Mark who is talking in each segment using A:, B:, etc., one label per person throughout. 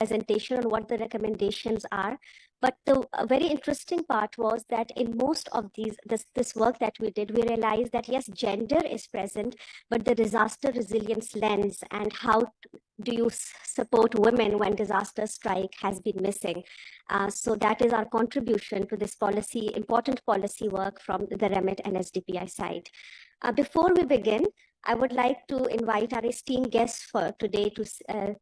A: presentation on what the recommendations are. But the very interesting part was that in most of this work that we did, we realized that yes, gender is present, but the disaster resilience lens and how do you support women when disasters strike has been missing. So that is our contribution to this important policy work from the REMIT and SDPI side. Before we begin, I would like to invite our esteemed guests for today to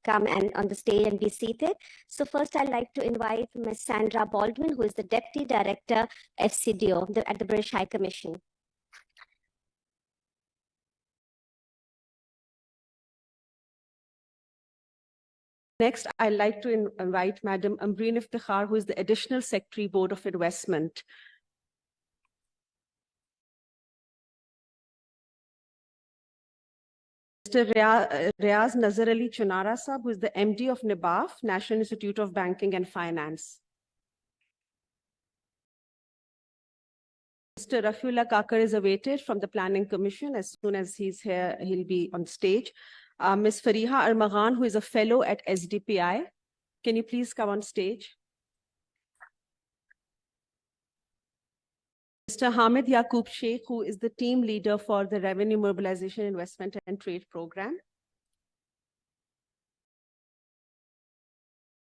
A: come and on the stage and be seated. So first, I'd like to invite Ms. Sandra Baldwin, who is the Deputy Director, FCDO at the British High Commission.
B: Next, I'd like to invite Madam Ambreen Iftikhar, who is the Additional Secretary, Board of Investment. Mr. Riaz Nazar Ali Chunara Sahab, who is the MD of NIBAF, National Institute of Banking and Finance. Mr. Rafiullah Kakar is awaited from the Planning Commission. As soon as he's here, he'll be on stage. Ms. Fariha Armaghan, who is a fellow at SDPI. Can you please come on stage? Mr. Hamid Yaqub Sheikh, who is the team leader for the Revenue Mobilization, Investment and Trade Program.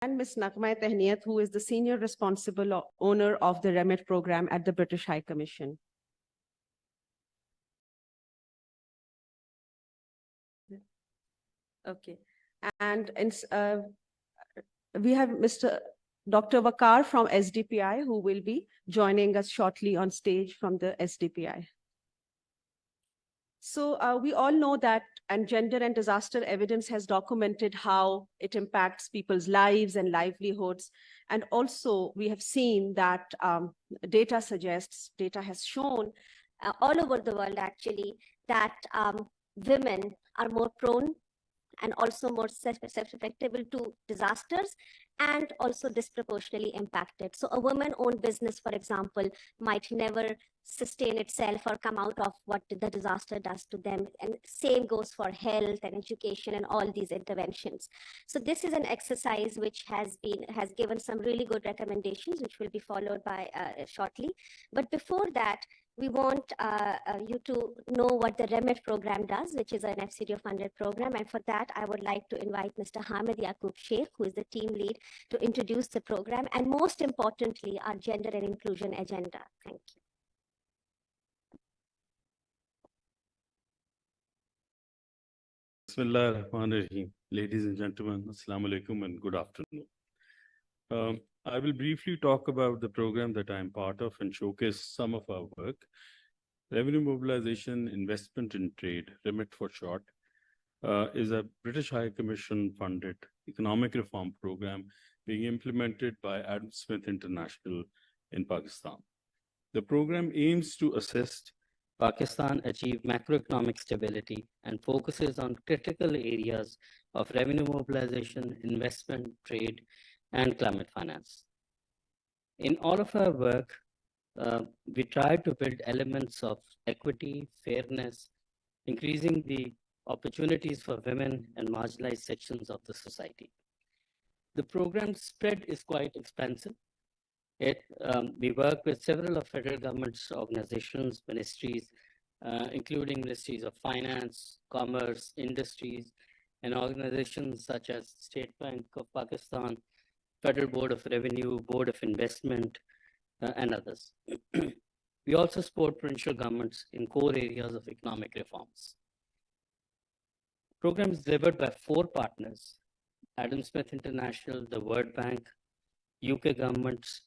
B: And Ms. Nagma Tehniyat, who is the senior responsible owner of the REMIT program at the British High Commission. Okay, and we have Dr. Waqar from SDPI, who will be joining us shortly on stage from the SDPI. So we all know that, and gender and disaster evidence has documented how it impacts people's lives and livelihoods. And also we have seen that data has shown
A: all over the world actually, that women are more prone and also more susceptible to disasters and also disproportionately impacted. So a woman-owned business, for example, might never sustain itself or come out of what the disaster does to them. And same goes for health and education and all these interventions. So this is an exercise which has given some really good recommendations, which will be followed by shortly. But before that, we want you to know what the REMIT program does, which is an FCDO funded program. And for that, I would like to invite Mr. Hamid Yaqub Sheikh, who is the team lead, to introduce the program and most importantly, our gender and inclusion agenda. Thank you.
C: Bismillah ar-Rahman ar-Rahim. Ladies and gentlemen, Assalamu alaikum and good afternoon. I will briefly talk about the program that I am part of and showcase some of our work. Revenue Mobilization, Investment in Trade, REMIT for short, is a British High Commission funded economic reform program being implemented by Adam Smith International in Pakistan. The program aims to assist
D: Pakistan achieve macroeconomic stability and focuses on critical areas of revenue mobilization, investment, trade, and climate finance. In all of our work, we try to build elements of equity, fairness, increasing the opportunities for women and marginalized sections of the society. The program spread is quite expansive. We work with several of federal government's organizations, ministries, including ministries of finance, commerce, industries, and organizations such as State Bank of Pakistan, Federal Board of Revenue, Board of Investment, and others. We also support provincial governments in core areas of economic reforms. The program is delivered by 4 partners: Adam Smith International, the World Bank, UK governments,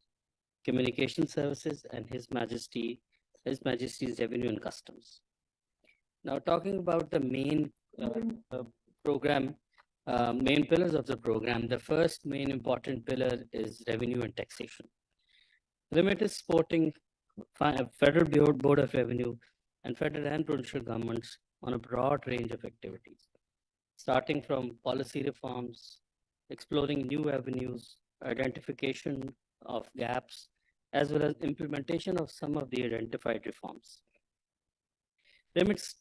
D: Communication Services, and His Majesty's Revenue and Customs. Now, talking about the main main pillars of the program, the first main important pillar is revenue and taxation. REMIT is supporting Federal Board of Revenue and federal and provincial governments on a broad range of activities, starting from policy reforms, exploring new avenues, identification of gaps, as well as implementation of some of the identified reforms. REMIT's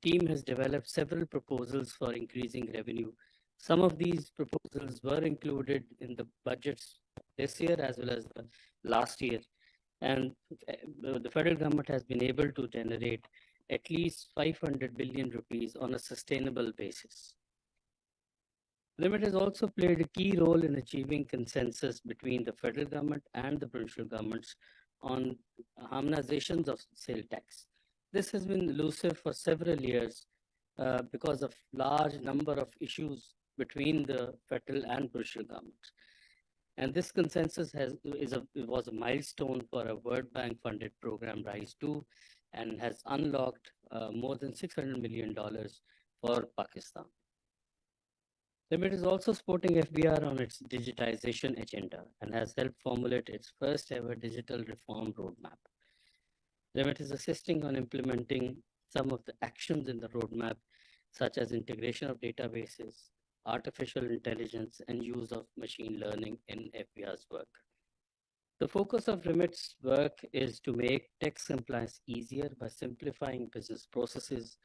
D: team has developed several proposals for increasing revenue Some of these proposals were included in the budgets this year as well as the last year. And the federal government has been able to generate at least 500 billion rupees on a sustainable basis. REMIT has also played a key role in achieving consensus between the federal government and the provincial governments on harmonizations of sale tax. This has been elusive for several years because of large number of issues between the federal and provincial governments. And this consensus was a milestone for a World Bank funded program, RISE 2, and has unlocked more than $600 million for Pakistan. REMIT is also supporting FBR on its digitization agenda and has helped formulate its first ever digital reform roadmap. REMIT is assisting on implementing some of the actions in the roadmap, such as integration of databases, artificial intelligence, and use of machine learning in FBR's work. The focus of REMIT's work is to make tax compliance easier by simplifying business processes,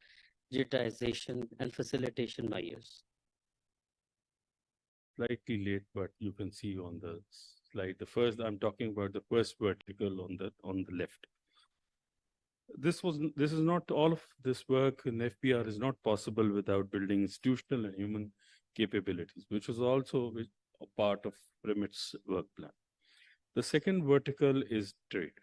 D: digitization, and facilitation measures.
C: Slightly late, but you can see on the slide. I'm talking about the first vertical on the left. This is not all of this work in FBR is not possible without building institutional and human capabilities, which was also a part of REMIT's work plan. The second vertical is trade.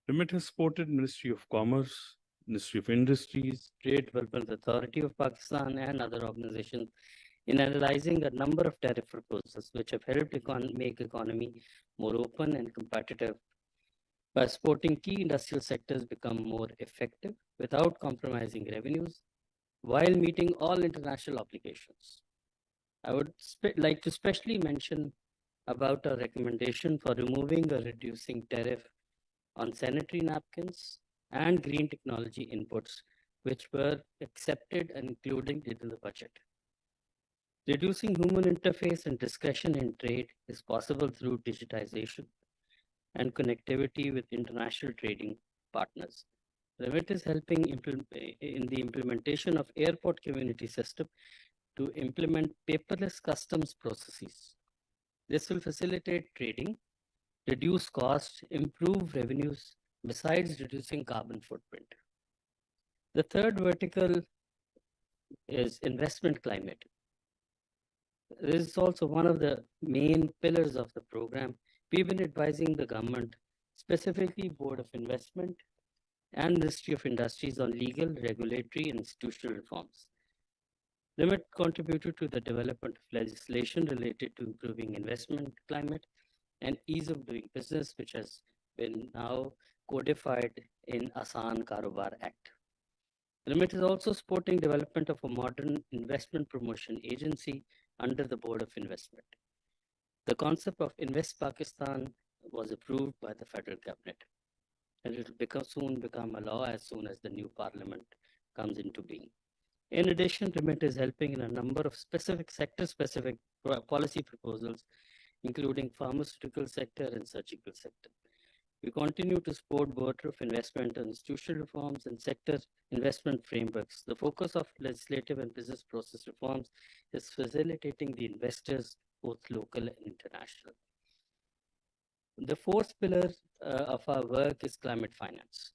C: REMIT has supported Ministry of Commerce, Ministry of Industries,
D: Trade Development Authority of Pakistan, and other organizations in analyzing a number of tariff proposals which have helped make economy more open and competitive by supporting key industrial sectors become more effective without compromising revenues while meeting all international obligations. I would like to specially mention about a recommendation for removing or reducing tariff on sanitary napkins and green technology inputs, which were accepted and included in the budget. Reducing human interface and discretion in trade is possible through digitization and connectivity with international trading partners. REMIT is helping in the implementation of airport community system to implement paperless customs processes. This will facilitate trading, reduce costs, improve revenues, besides reducing carbon footprint. The third vertical is investment climate. This is also one of the main pillars of the program. We've been advising the government, specifically Board of Investment and Ministry of Industries, on legal, regulatory, and institutional reforms. REMIT contributed to the development of legislation related to improving investment climate and ease of doing business, which has been now codified in Asan Karobar Act. REMIT is also supporting development of a modern investment promotion agency under the Board of Investment. The concept of Invest Pakistan was approved by the federal government, and it will soon become a law as soon as the new parliament comes into being. In addition, REMIT is helping in a number of sector-specific policy proposals, including pharmaceutical sector and surgical sector. We continue to support Board of Investment and institutional reforms and sector investment frameworks. The focus of legislative and business process reforms is facilitating the investors, both local and international. The fourth pillar of our work is climate finance.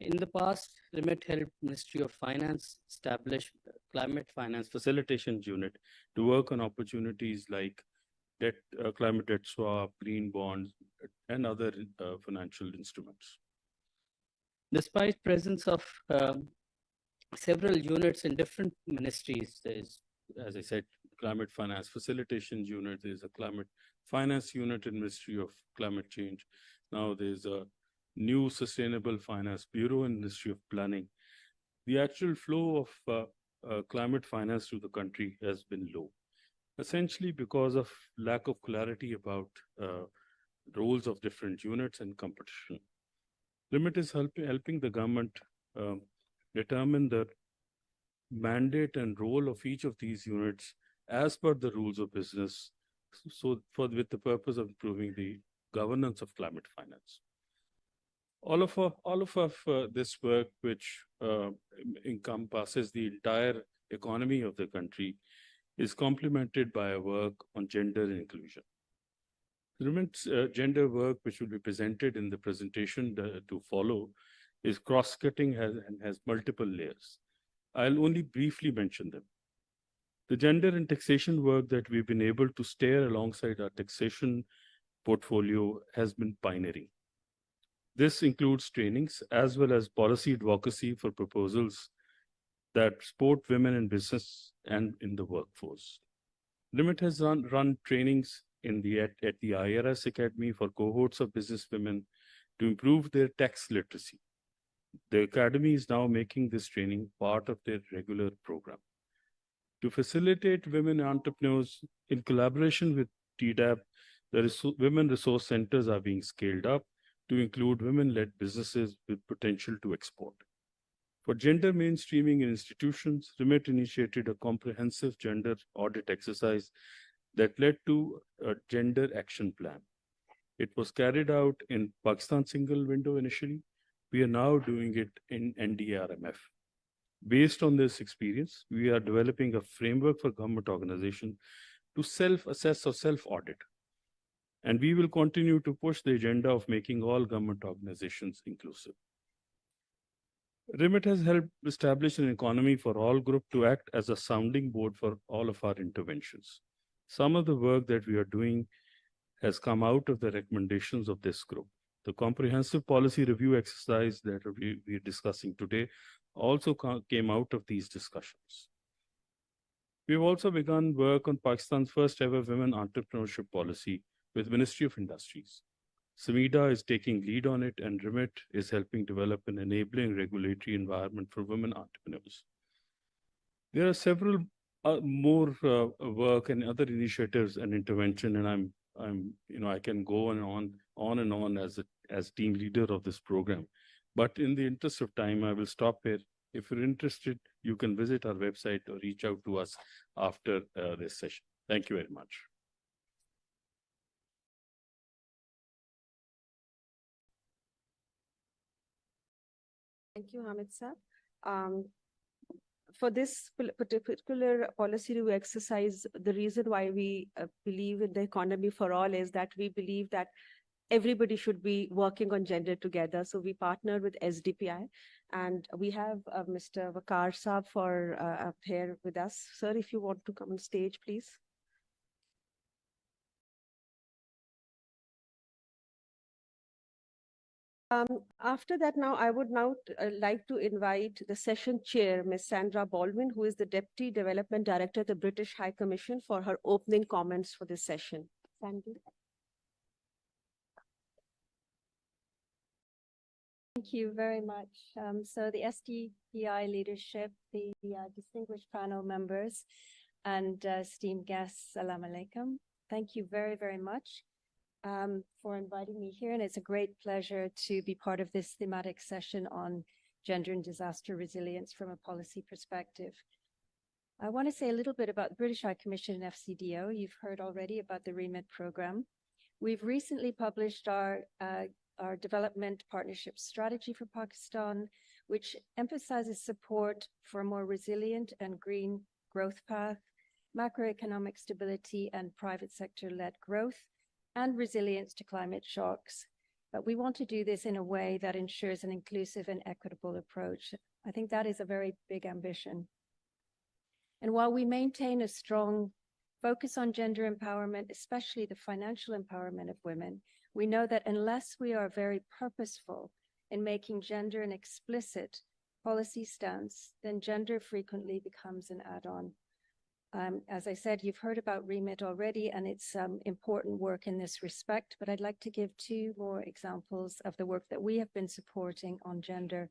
D: In the past, REMIT helped Ministry of Finance establish Climate Finance Facilitation Unit to work on opportunities like climate debt swap, green bonds, and other financial instruments. Despite presence of several units in different ministries, there is, as I said, Climate Finance Facilitation Unit, there's a Climate Finance Unit in Ministry of Climate Change. Now there's a new Sustainable Finance Bureau in Ministry of Planning. The actual flow of climate finance to the country has been low, essentially because of lack of clarity about roles of different units and competition. REMIT is helping the government determine the mandate and role of each of these units as per the rules of business, with the purpose of improving the governance of climate finance. All of this work, which encompasses the entire
C: economy of the country is complemented by a work on gender inclusion. Remit's gender work, which will be presented in the presentation to follow, is cross-cutting and has multiple layers. I'll only briefly mention them. The gender and taxation work that we've been able to steer alongside our taxation portfolio has been pioneering. This includes trainings as well as policy advocacy for proposals that support women in business and in the workforce. Remit has run trainings at the IRS Academy for cohorts of business women to improve their tax literacy. The Academy is now making this training part of their regular program. To facilitate women entrepreneurs, in collaboration with TDAP, the Women Resource Centers are being scaled up to include women-led businesses with potential to export. For gender mainstreaming in institutions, Remit initiated a comprehensive gender audit exercise that led to a gender action plan. It was carried out in Pakistan single window initially. We are now doing it in NDRMF. Based on this experience, we are developing a framework for government organizations to self-assess or self-audit. And we will continue to push the agenda of making all government organizations inclusive. Remit has helped establish an economy for all group to act as a sounding board for all of our interventions. Some of the work that we are doing has come out of the recommendations of this group. The comprehensive policy review exercise that we are discussing today also came out of these discussions. We've also begun work on Pakistan's first ever women entrepreneurship policy with Ministry of Industries. SAMIDA is taking lead on it, and Remit is helping develop an enabling regulatory environment for women entrepreneurs. There are several more work and other initiatives and intervention, and I can go on and on as team leader of this program. But in the interest of time, I will stop here. If you're interested, you can visit our website or reach out to us after this session. Thank you very much.
B: Thank you, Hamid sir. For this particular policy review exercise, the reason why we believe in the economy for all is that we believe that everybody should be working on gender together. So we partnered with SDPI, and we have Mr. Waqar Saab up here with us. Sir, if you want to come on stage, please. After that, now I would like to invite the session chair, Ms. Sandra Baldwin, who is the Deputy Development Director at the British High Commission, for her opening comments for this session. Sandy.
E: Thank you very much. So the SDPI leadership, the distinguished panel members, and esteemed guests, Salam Alaikum. Thank you very, very much for inviting me here. And it's a great pleasure to be part of this thematic session on gender and disaster resilience from a policy perspective. I want to say a little bit about the British High Commission and FCDO. You've heard already about the REMIT program. We've recently published our development partnership strategy for Pakistan, which emphasizes support for a more resilient and green growth path, macroeconomic stability and private sector-led growth, and resilience to climate shocks. But we want to do this in a way that ensures an inclusive and equitable approach. I think that is a very big ambition. And while we maintain a strong focus on gender empowerment, especially the financial empowerment of women, we know that unless we are very purposeful in making gender an explicit policy stance, then gender frequently becomes an add-on. As I said, you've heard about REMIT already, and it's important work in this respect, but I'd like to give two more examples of the work that we have been supporting on gender.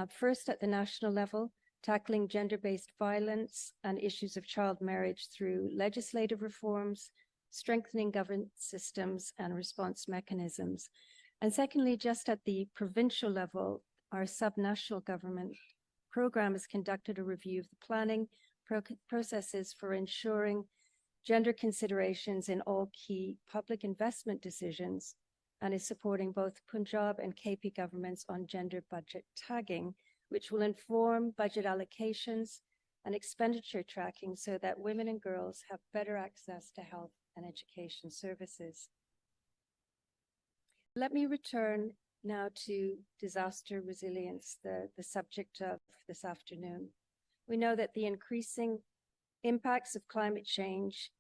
E: First, at the national level, tackling gender-based violence and issues of child marriage through legislative reforms, strengthening governance systems and response mechanisms. And secondly, just at the provincial level, our subnational government program has conducted a review of the planning processes for ensuring gender considerations in all key public investment decisions, and is supporting both Punjab and KP governments on gender budget tagging, which will inform budget allocations and expenditure tracking so that women and girls have better access to health and education services. Let me return now to disaster resilience, the subject of this afternoon. We know that the increasing impacts of climate change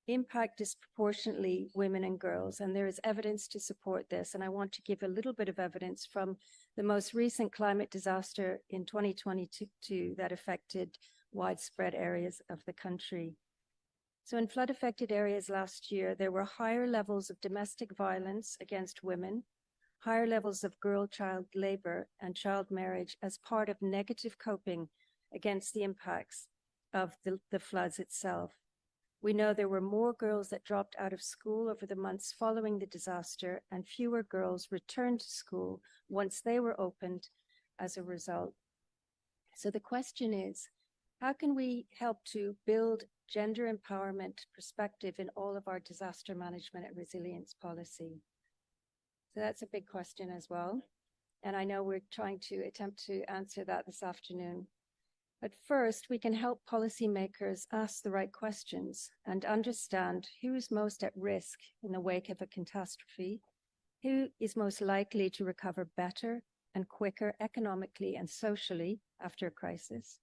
E: impact disproportionately women and girls, and there is evidence to support this. And I want to give a little bit of evidence from the most recent climate disaster in 2022 that affected widespread areas of the country. So in flood-affected areas last year, there were higher levels of domestic violence against women, higher levels of girl-child labor and child marriage as part of negative coping against the impacts of the floods itself. We know there were more girls that dropped out of school over the months following the disaster, and fewer girls returned to school once they were opened as a result. So the question is, how can we help to build gender empowerment perspective in all of our disaster management and resilience policy? So that's a big question as well. And I know we're trying to attempt to answer that this afternoon. But first, we can help policymakers ask the right questions and understand who is most at risk in the wake of a catastrophe, who is most likely to recover better and quicker economically and socially after a crisis,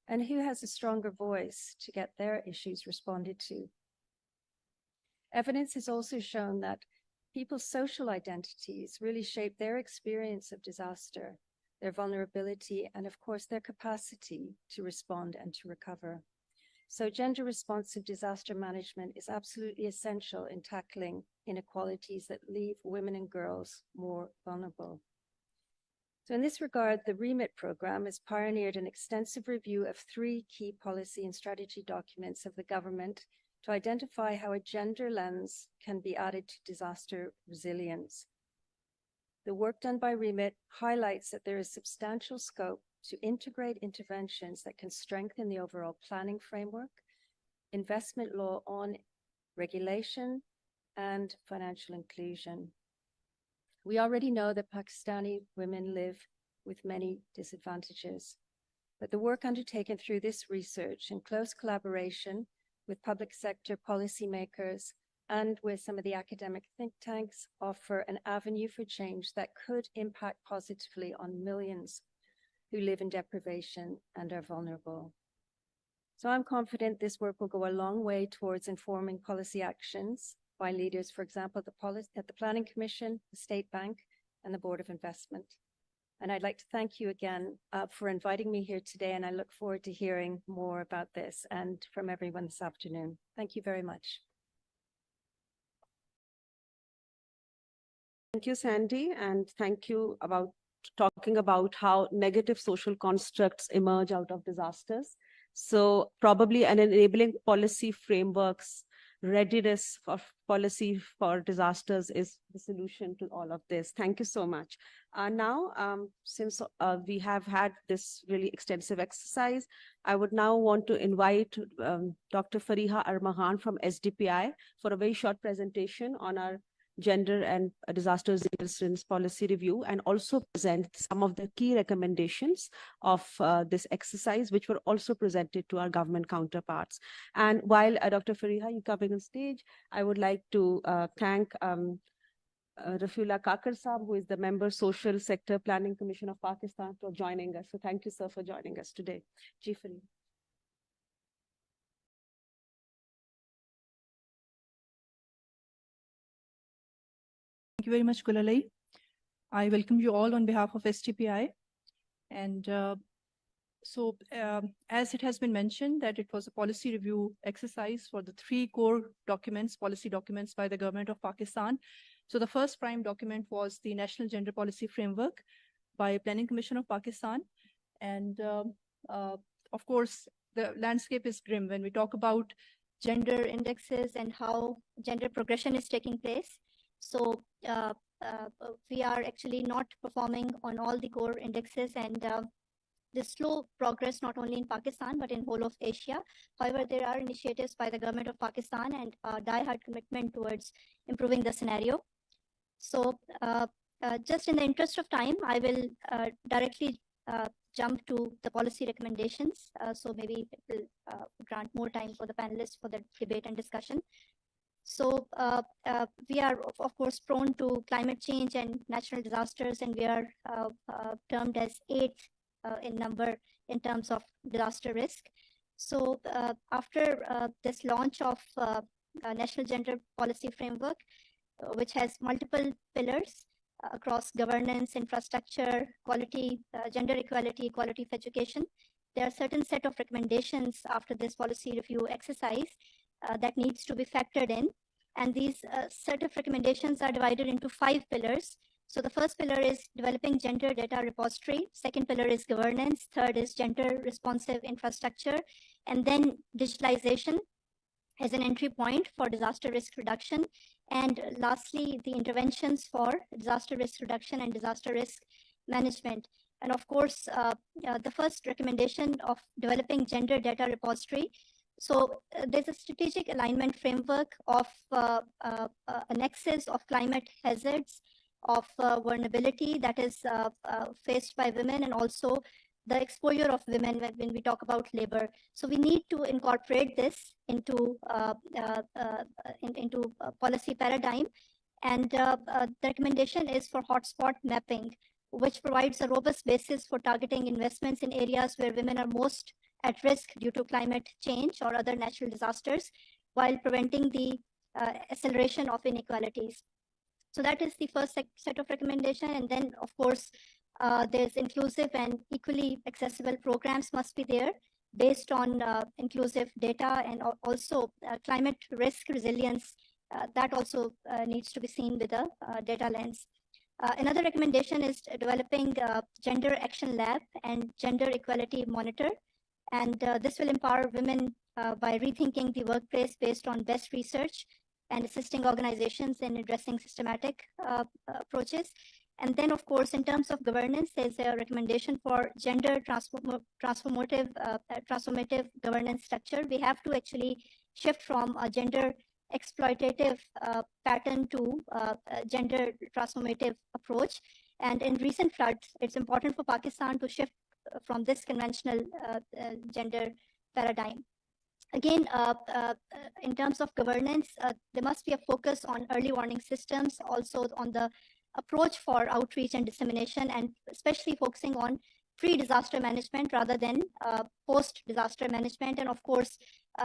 E: and who has a stronger voice to get their issues responded to. Evidence has also shown that people's social identities really shape their experience of disaster, their vulnerability, and of course, their capacity to respond and to recover. So gender-responsive disaster management is absolutely essential in tackling inequalities that leave women and girls more vulnerable. So in this regard, the REMIT program has pioneered an extensive review of 3 key policy and strategy documents of the government to identify how a gender lens can be added to disaster resilience. The work done by REMIT highlights that there is substantial scope to integrate interventions that can strengthen the overall planning framework, investment law on regulation, and financial inclusion. We already know that Pakistani women live with many disadvantages, but the work undertaken through this research in close collaboration with public sector policymakers and with some of the academic think tanks offer an avenue for change that could impact positively on millions who live in deprivation and are vulnerable. So I'm confident this work will go a long way towards informing policy actions by leaders, for example, at the Planning Commission, the State Bank, and the Board of Investment. And I'd like to thank you again for inviting me here today, and I look forward to hearing more about this and from everyone this afternoon. Thank you very much.
B: Thank you, Sandy, and thank you about talking about how negative social constructs emerge out of disasters. So probably an enabling policy frameworks, readiness for policy for disasters is the solution to all of this. Thank you so much. Now, since we have had this really extensive exercise, I would now want to invite Dr. Fariha Armahan from SDPI for a very short presentation on our gender and disaster resilience policy review, and also present some of the key recommendations of this exercise, which were also presented to our government counterparts. And while Dr. Fariha, you coming on stage, I would like to thank Rafiullah Kakar Saab, who is the member Social Sector Planning Commission of Pakistan, for joining us. So thank you, sir, for joining us today. Ji Fariha.
F: Thank you very much, Gulalai. I welcome you all on behalf of SDPI. And as it has been mentioned, that it was a policy review exercise for the 3 core documents, policy documents by the government of Pakistan. So the first prime document was the National Gender Policy Framework by Planning Commission of Pakistan. And of course, the landscape is grim when we talk about
G: gender indexes and how gender progression is taking place. So we are actually not performing on all the core indexes, and the slow progress not only in Pakistan but in whole of Asia. However, there are initiatives by the government of Pakistan and a die-hard commitment towards improving the scenario. So just in the interest of time, I will directly jump to the policy recommendations. So maybe it will grant more time for the panelists for the debate and discussion. So we are, of course, prone to climate change and natural disasters, and we are termed as 8th in number in terms of disaster risk. So after this launch of National Gender Policy Framework, which has multiple pillars across governance, infrastructure, quality, gender equality, quality of education, there are certain set of recommendations after this policy review exercise that needs to be factored in. And these set of recommendations are divided into 5 pillars. So the first pillar is developing gender data repository. Second pillar is governance. Third is gender responsive infrastructure. And then digitalization as an entry point for disaster risk reduction. And lastly, the interventions for disaster risk reduction and disaster risk management. And of course, the first recommendation of developing gender data repository. So there's a strategic alignment framework of a nexus of climate hazards, of vulnerability that is faced by women, and also the exposure of women when we talk about labor. So we need to incorporate this into policy paradigm. And the recommendation is for hotspot mapping, which provides a robust basis for targeting investments in areas where women are most at risk due to climate change or other natural disasters, while preventing the acceleration of inequalities. So that is the first set of recommendation. And then, of course, there's inclusive and equally accessible programs must be there based on inclusive data, and also climate risk resilience. That also needs to be seen with a data lens. Another recommendation is developing Gender Action Lab and Gender Equality Monitor. And this will empower women by rethinking the workplace based on best research and assisting organizations in addressing systematic approaches. And then, of course, in terms of governance, there's a recommendation for gender transformative governance structure. We have to actually shift from a gender exploitative pattern to a gender transformative approach. And in recent floods, it's important for Pakistan to shift from this conventional gender paradigm. Again, in terms of governance, there must be a focus on early warning systems, also on the approach for outreach and dissemination, and especially focusing on pre-disaster management rather than post-disaster management. And of course,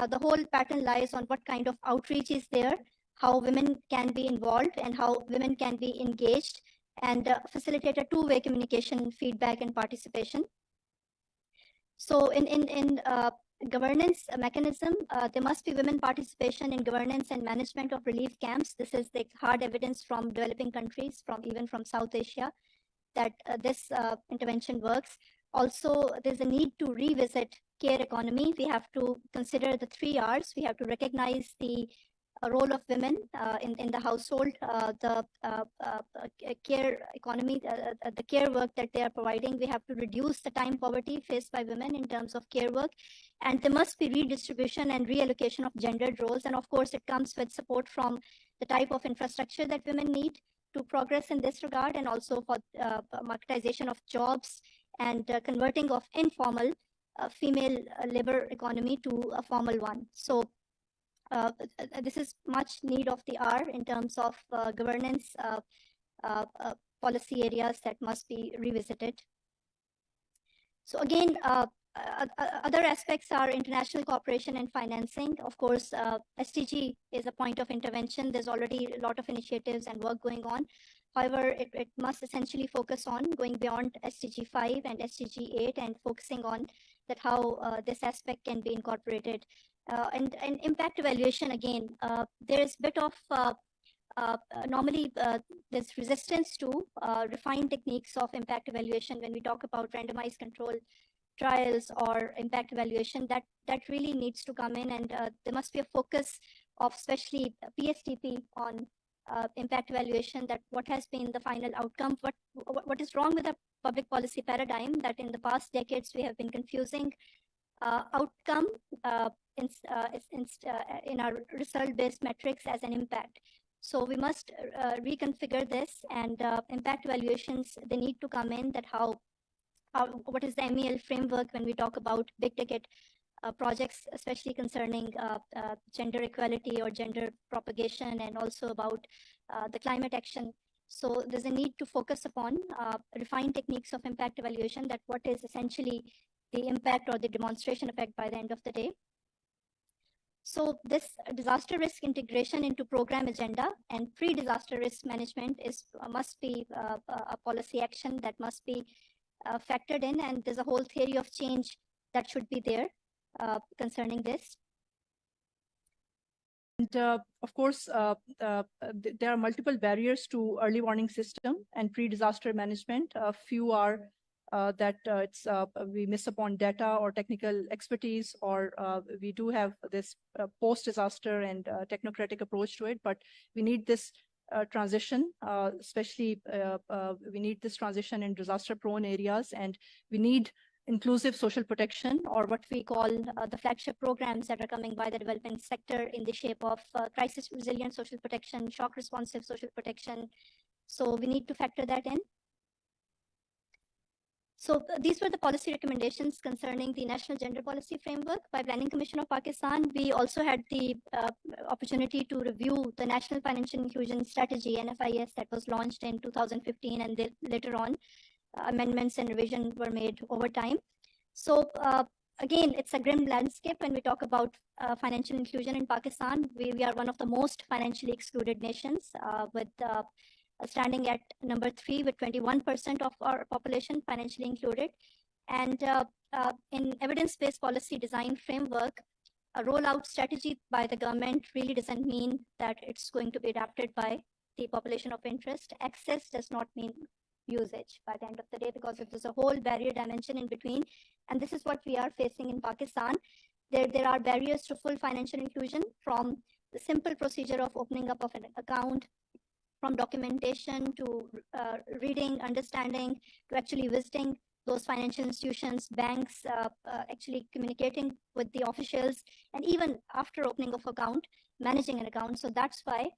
G: the whole pattern lies on what kind of outreach is there, how women can be involved, and how women can be engaged, and facilitate a two-way communication, feedback, and participation. So in governance mechanism, there must be women participation in governance and management of relief camps. This is the hard evidence from developing countries, even from South Asia, that this intervention works. Also, there's a need to revisit care economy. We have to consider the 3 R's. We have to recognize the role of women in the household, the care economy, the care work that they are providing. We have to reduce the time poverty faced by women in terms of care work. And there must be redistribution and reallocation of gendered roles. And of course, it comes with support from the type of infrastructure that women need to progress in this regard, and also for marketization of jobs and converting of informal female labor economy to a formal one. So this is much need of the hour in terms of governance policy areas that must be revisited. So again, other aspects are international cooperation and financing. Of course, SDG is a point of intervention. There's already a lot of initiatives and work going on. However, it must essentially focus on going beyond SDG 5 and SDG 8 and focusing on that how this aspect can be incorporated. And impact evaluation, again, there is a bit of normally there's resistance to refined techniques of impact evaluation when we talk about randomized control trials or impact evaluation. That really needs to come in, and there must be a focus of especially PSTP on impact evaluation, that what has been the final outcome, what is wrong with the public policy paradigm, that in the past decades we have been confusing outcome in our result-based metrics as an impact. So we must reconfigure this, and impact evaluations, they need to come in, that how what is the MEL framework when we talk about big ticket projects, especially concerning gender equality or gender propagation, and also about the climate action. So there's a need to focus upon refined techniques of impact evaluation, that what is essentially the impact or the demonstration effect by the end of the day. So this disaster risk integration into program agenda and pre-disaster risk management must be a policy action that must be factored in, and there's a whole theory of change that should be there concerning this.
F: And of course, there are multiple barriers to early warning system and pre-disaster management. A few are that we miss upon data or technical expertise, or we do have this post-disaster and technocratic approach to it, but we need this transition, especially we need this transition in disaster-prone areas, and we need inclusive social protection, or what we call the flagship programs that are coming by the development sector in the shape of crisis resilient social protection, shock responsive social protection. So we need to factor that in. So these were the policy recommendations concerning the National Gender Policy Framework by Planning Commission of Pakistan. We also had the opportunity to review the National Financial Inclusion Strategy, NFIS, that was launched in 2015, and later on amendments and revision were made over time. So again, it's a grim landscape when we talk about financial inclusion in Pakistan. We are one of the most financially excluded nations, with standing at number 3 with 21% of our population financially included. And in evidence-based policy design framework, a rollout strategy by the government really doesn't mean that it's going to be adapted by the population of interest. Access does not mean usage by the end of the day, because there's a whole barrier dimension in between. And this is what we are facing in Pakistan. There are barriers to full financial inclusion, from the simple procedure of opening up of an account, from documentation to reading, understanding, to actually visiting those financial institutions, banks, actually communicating with the officials, and even after opening of account, managing an account. So that's why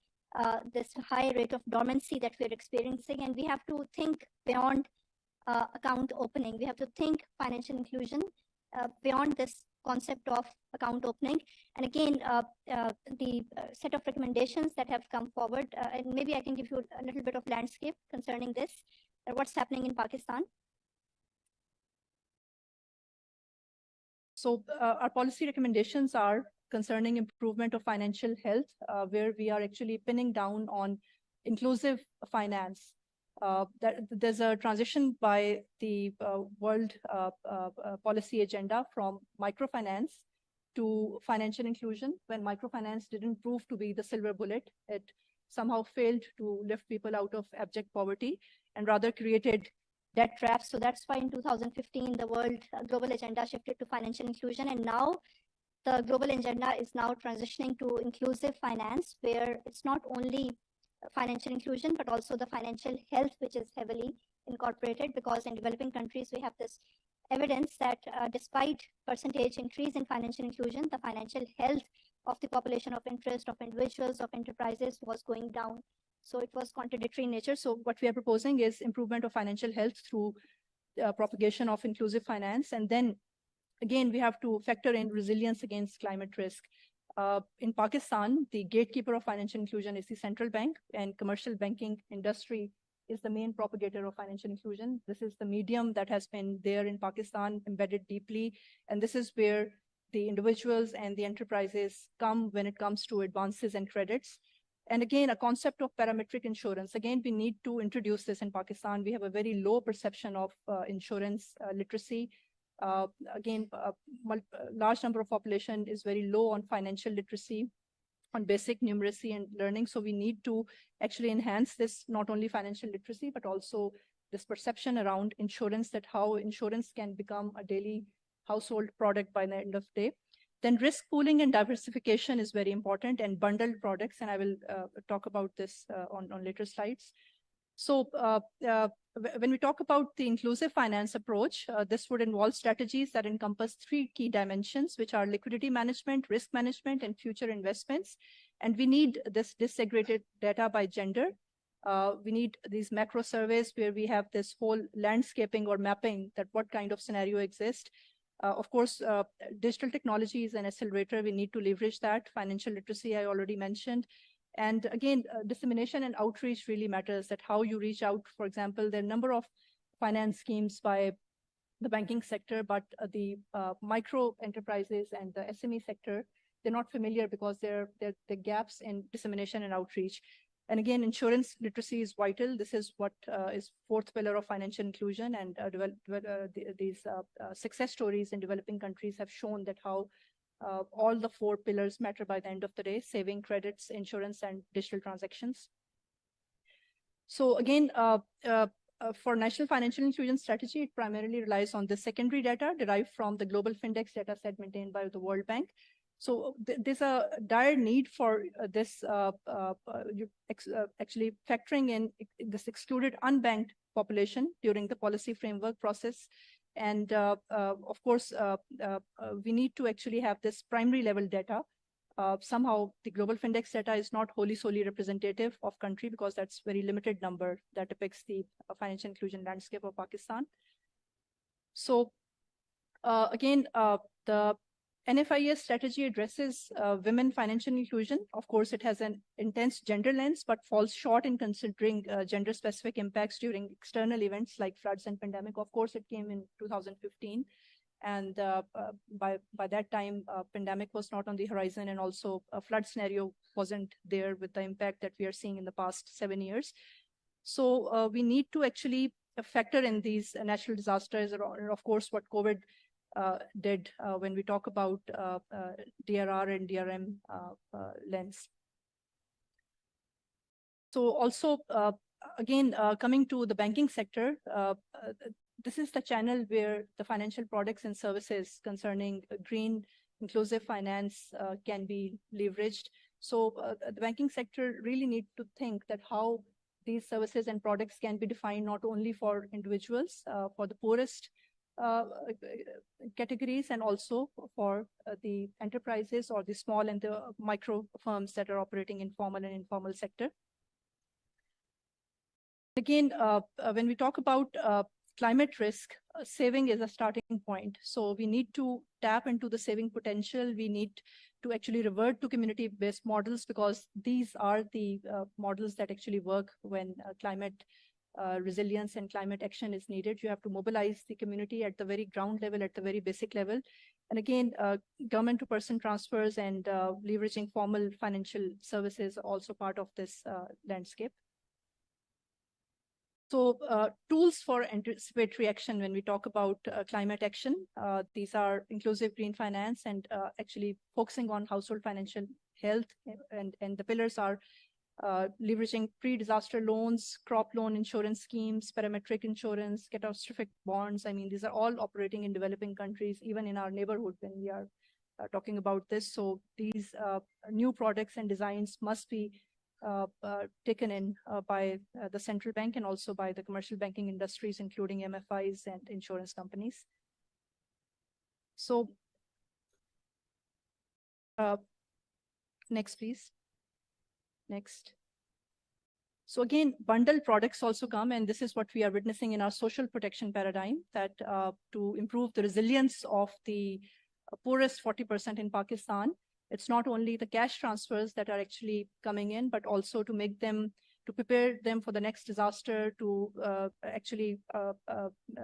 F: this high rate of dormancy that we're experiencing, and we have to think beyond account opening. We have to think financial inclusion beyond this concept of account opening. And again, the set of recommendations that have come forward, and maybe I can give you a little bit of landscape concerning this, what's happening in Pakistan. So our policy recommendations are concerning improvement of financial health, where we are actually pinning down on inclusive finance. There's a transition by the world policy agenda from microfinance to financial inclusion. When microfinance didn't prove to be the silver bullet, it somehow failed to lift people out of abject poverty and rather created debt traps.
G: So that's why in 2015, the world global agenda shifted to financial inclusion. And now the global agenda is now transitioning to inclusive finance, where it's not only financial inclusion, but also the financial health, which is heavily incorporated, because in developing countries, we have this evidence that despite percentage increase in financial inclusion, the financial health of the population of interest, of individuals, of enterprises was going down. So it was contradictory in nature. So what we are proposing is improvement of financial health through propagation of inclusive finance. And then again, we have to factor in resilience against climate risk. In Pakistan, the gatekeeper of financial inclusion is the central bank, and commercial banking industry is the main propagator of financial inclusion. This is the medium that has been there in Pakistan, embedded deeply. And this is where the individuals and the enterprises come when it comes to advances and credits. And again, a concept of parametric insurance. Again, we need to introduce this in Pakistan. We have a very low perception of insurance literacy. Again, a large number of population is very low on financial literacy, on basic numeracy and learning. So we need to actually enhance this, not only financial literacy, but also this perception around insurance, that how insurance can become a daily household product by the end of the day. Then risk pooling and diversification is very important, and bundled products. And I will talk about this on later slides. So when we talk about the inclusive finance approach, this would involve strategies that encompass 3 key dimensions, which are liquidity management, risk management, and future investments. And we need this disaggregated data by gender.
F: We need these macro surveys where we have this whole landscaping or mapping that what kind of scenario exists. Of course, digital technology is an accelerator. We need to leverage that. Financial literacy, I already mentioned. And again, dissemination and outreach really matters, that how you reach out. For example, there are a number of finance schemes by the banking sector, but the micro enterprises and the SME sector, they're not familiar because there are gaps in dissemination and outreach. And again, insurance literacy is vital. This is what is fourth pillar of financial inclusion, and these success stories in developing countries have shown that how all the four pillars matter by the end of the day: saving, credits, insurance, and digital transactions. So again, for National Financial Inclusion Strategy, it primarily relies on the secondary data derived from the Global Findex data set maintained by the World Bank. So there's a dire need for this actually factoring in this excluded unbanked population during the policy framework process. And of course, we need to actually have this primary level data. Somehow the Global Findex data is not wholly solely representative of country, because that's very limited number that depicts the financial inclusion landscape of Pakistan. So again, the NFIS strategy addresses women financial inclusion. Of course, it has an intense gender lens, but falls short in considering gender-specific impacts during external events like floods and pandemic. Of course, it came in 2015. And by that time, pandemic was not on the horizon, and also a flood scenario wasn't there with the impact that we are seeing in the past 7 years. So we need to actually factor in these natural disasters, or of course what COVID did when we talk about DRR and DRM lens. So also, again, coming to the banking sector, this is the channel where the financial products and services concerning green, inclusive finance can be leveraged. So the banking sector really need to think that how these services and products can be defined not only for individuals, for the poorest categories, and also for the enterprises or the small and the micro firms that are operating in formal and informal sector. Again, when we talk about climate risk, saving is a starting point. So we need to tap into the saving potential. We need to actually revert to community-based models, because these are the models that actually work when climate resilience and climate action is needed. You have to mobilize the community at the very ground level, at the very basic level. And again, government-to-person transfers and leveraging formal financial services are also part of this landscape. So tools for anticipatory action when we talk about climate action, these are inclusive green finance and actually focusing on household financial health. And the pillars are leveraging pre-disaster loans, crop loan insurance schemes, parametric insurance, catastrophic bonds. I mean, these are all operating in developing countries, even in our neighborhood when we are talking about this. So these new products and designs must be taken in by the central bank and also by the commercial banking industries, including MFIs and insurance companies. So next, please. Next. So again, bundled products also come, and this is what we are witnessing in our social protection paradigm, that to improve the resilience of the poorest 40% in Pakistan, it's not only the cash transfers that are actually coming in, but also to make them, to prepare them for the next disaster, to actually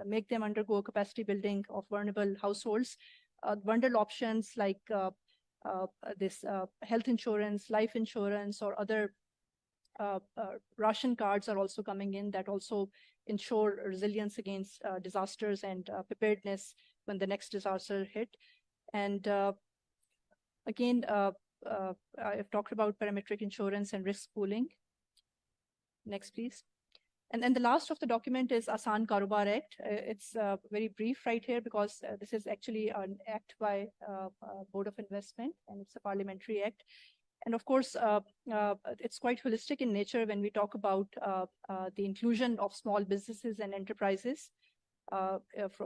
F: make them undergo capacity building of vulnerable households. Bundled options like this health insurance, life insurance, or other ration cards are also coming in that also ensure resilience against disasters and preparedness when the next disaster hit. And again, I've talked about parametric insurance and risk pooling. Next, please. And then the last of the document is Aasan Karobar Act. It's very brief right here because this is actually an act by Board of Investment, and it's a parliamentary act. And of course, it's quite holistic in nature when we talk about the inclusion of small businesses and enterprises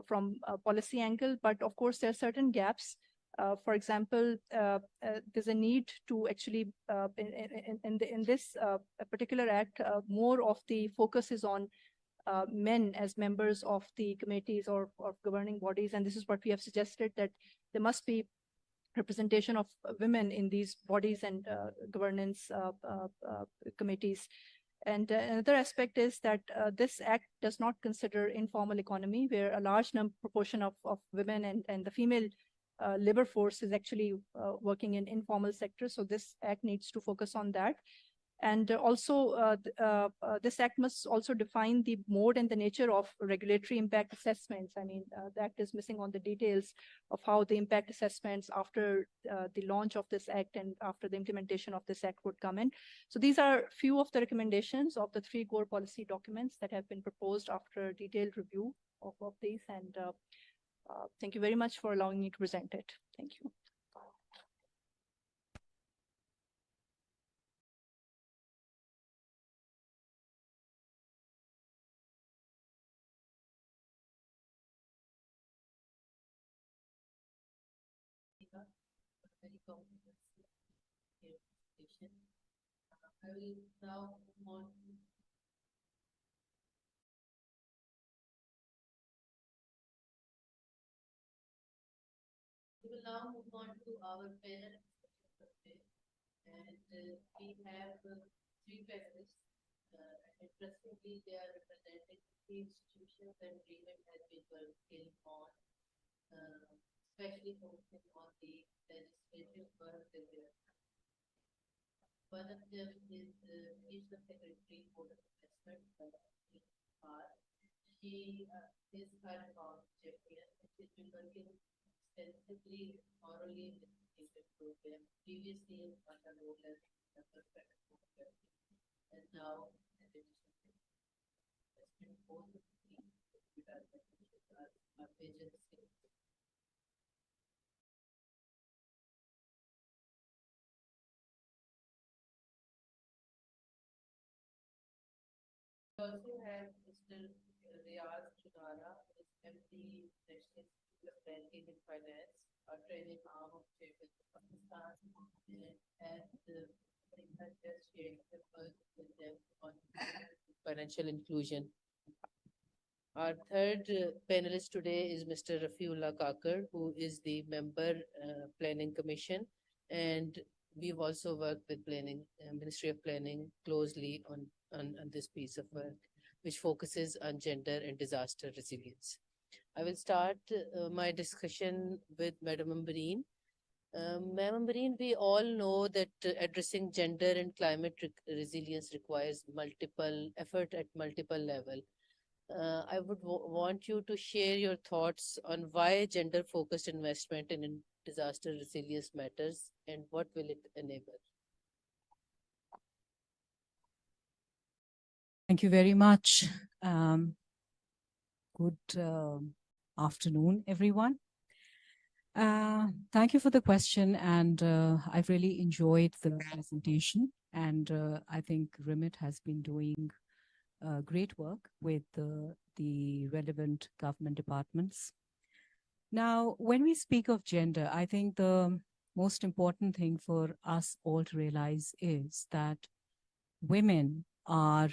F: from a policy angle. But of course, there are certain gaps For example, there's a need to actually, in this particular act, more of the focus is on men as members of the committees or governing bodies. And this is what we have suggested, that there must be representation of women in these bodies and governance committees. And another aspect is that this act does not consider informal economy, where a large proportion of women and the female labor force is actually working in informal sector. So this act needs to focus on that. And also, this act must also define the mode and the nature of regulatory impact assessments. I mean, the act is missing on the details of how the impact assessments after the launch of this act and after the implementation of this act would come in. So these are few of the recommendations of the 3 core policy documents that have been proposed after detailed review of these. And thank you very much for allowing me to present it. Thank you.
H: Very comprehensive presentation. I will now move on to our panel discussion, and we have 3 panelists. Interestingly, they are representing 3 institutions that Remit has been working on, especially focusing on the legislative work that they are. One of them is the Regional Secretary for Investment. She is current champion. She's been working extensively, thoroughly with the program, previously in the role as and now as a both of the are major. We also have Mr. Riaz Chudara, who is MD, National Institute of Banking and Finance, a training arm of Chairman of Pakistan, and has just shared the work with them on financial inclusion. Our third panelist today is Mr. Rafiullah Kakar, who is the member Planning Commission, and we've also worked with Planning, Ministry of Planning closely on this piece of work, which focuses on gender and disaster resilience. I will start my discussion with Madam Ambreen. Madam Ambreen, we all know that addressing gender and climate resilience requires multiple effort at multiple levels. I would want you to share your thoughts on why gender-focused investment in disaster resilience matters and what will it enable?
I: Thank you very much. Good afternoon, everyone. Thank you for the question, and I've really enjoyed the presentation, and I think Remit has been doing great work with the relevant government departments. Now, when we speak of gender, I think the most important thing for us all to realize is that women are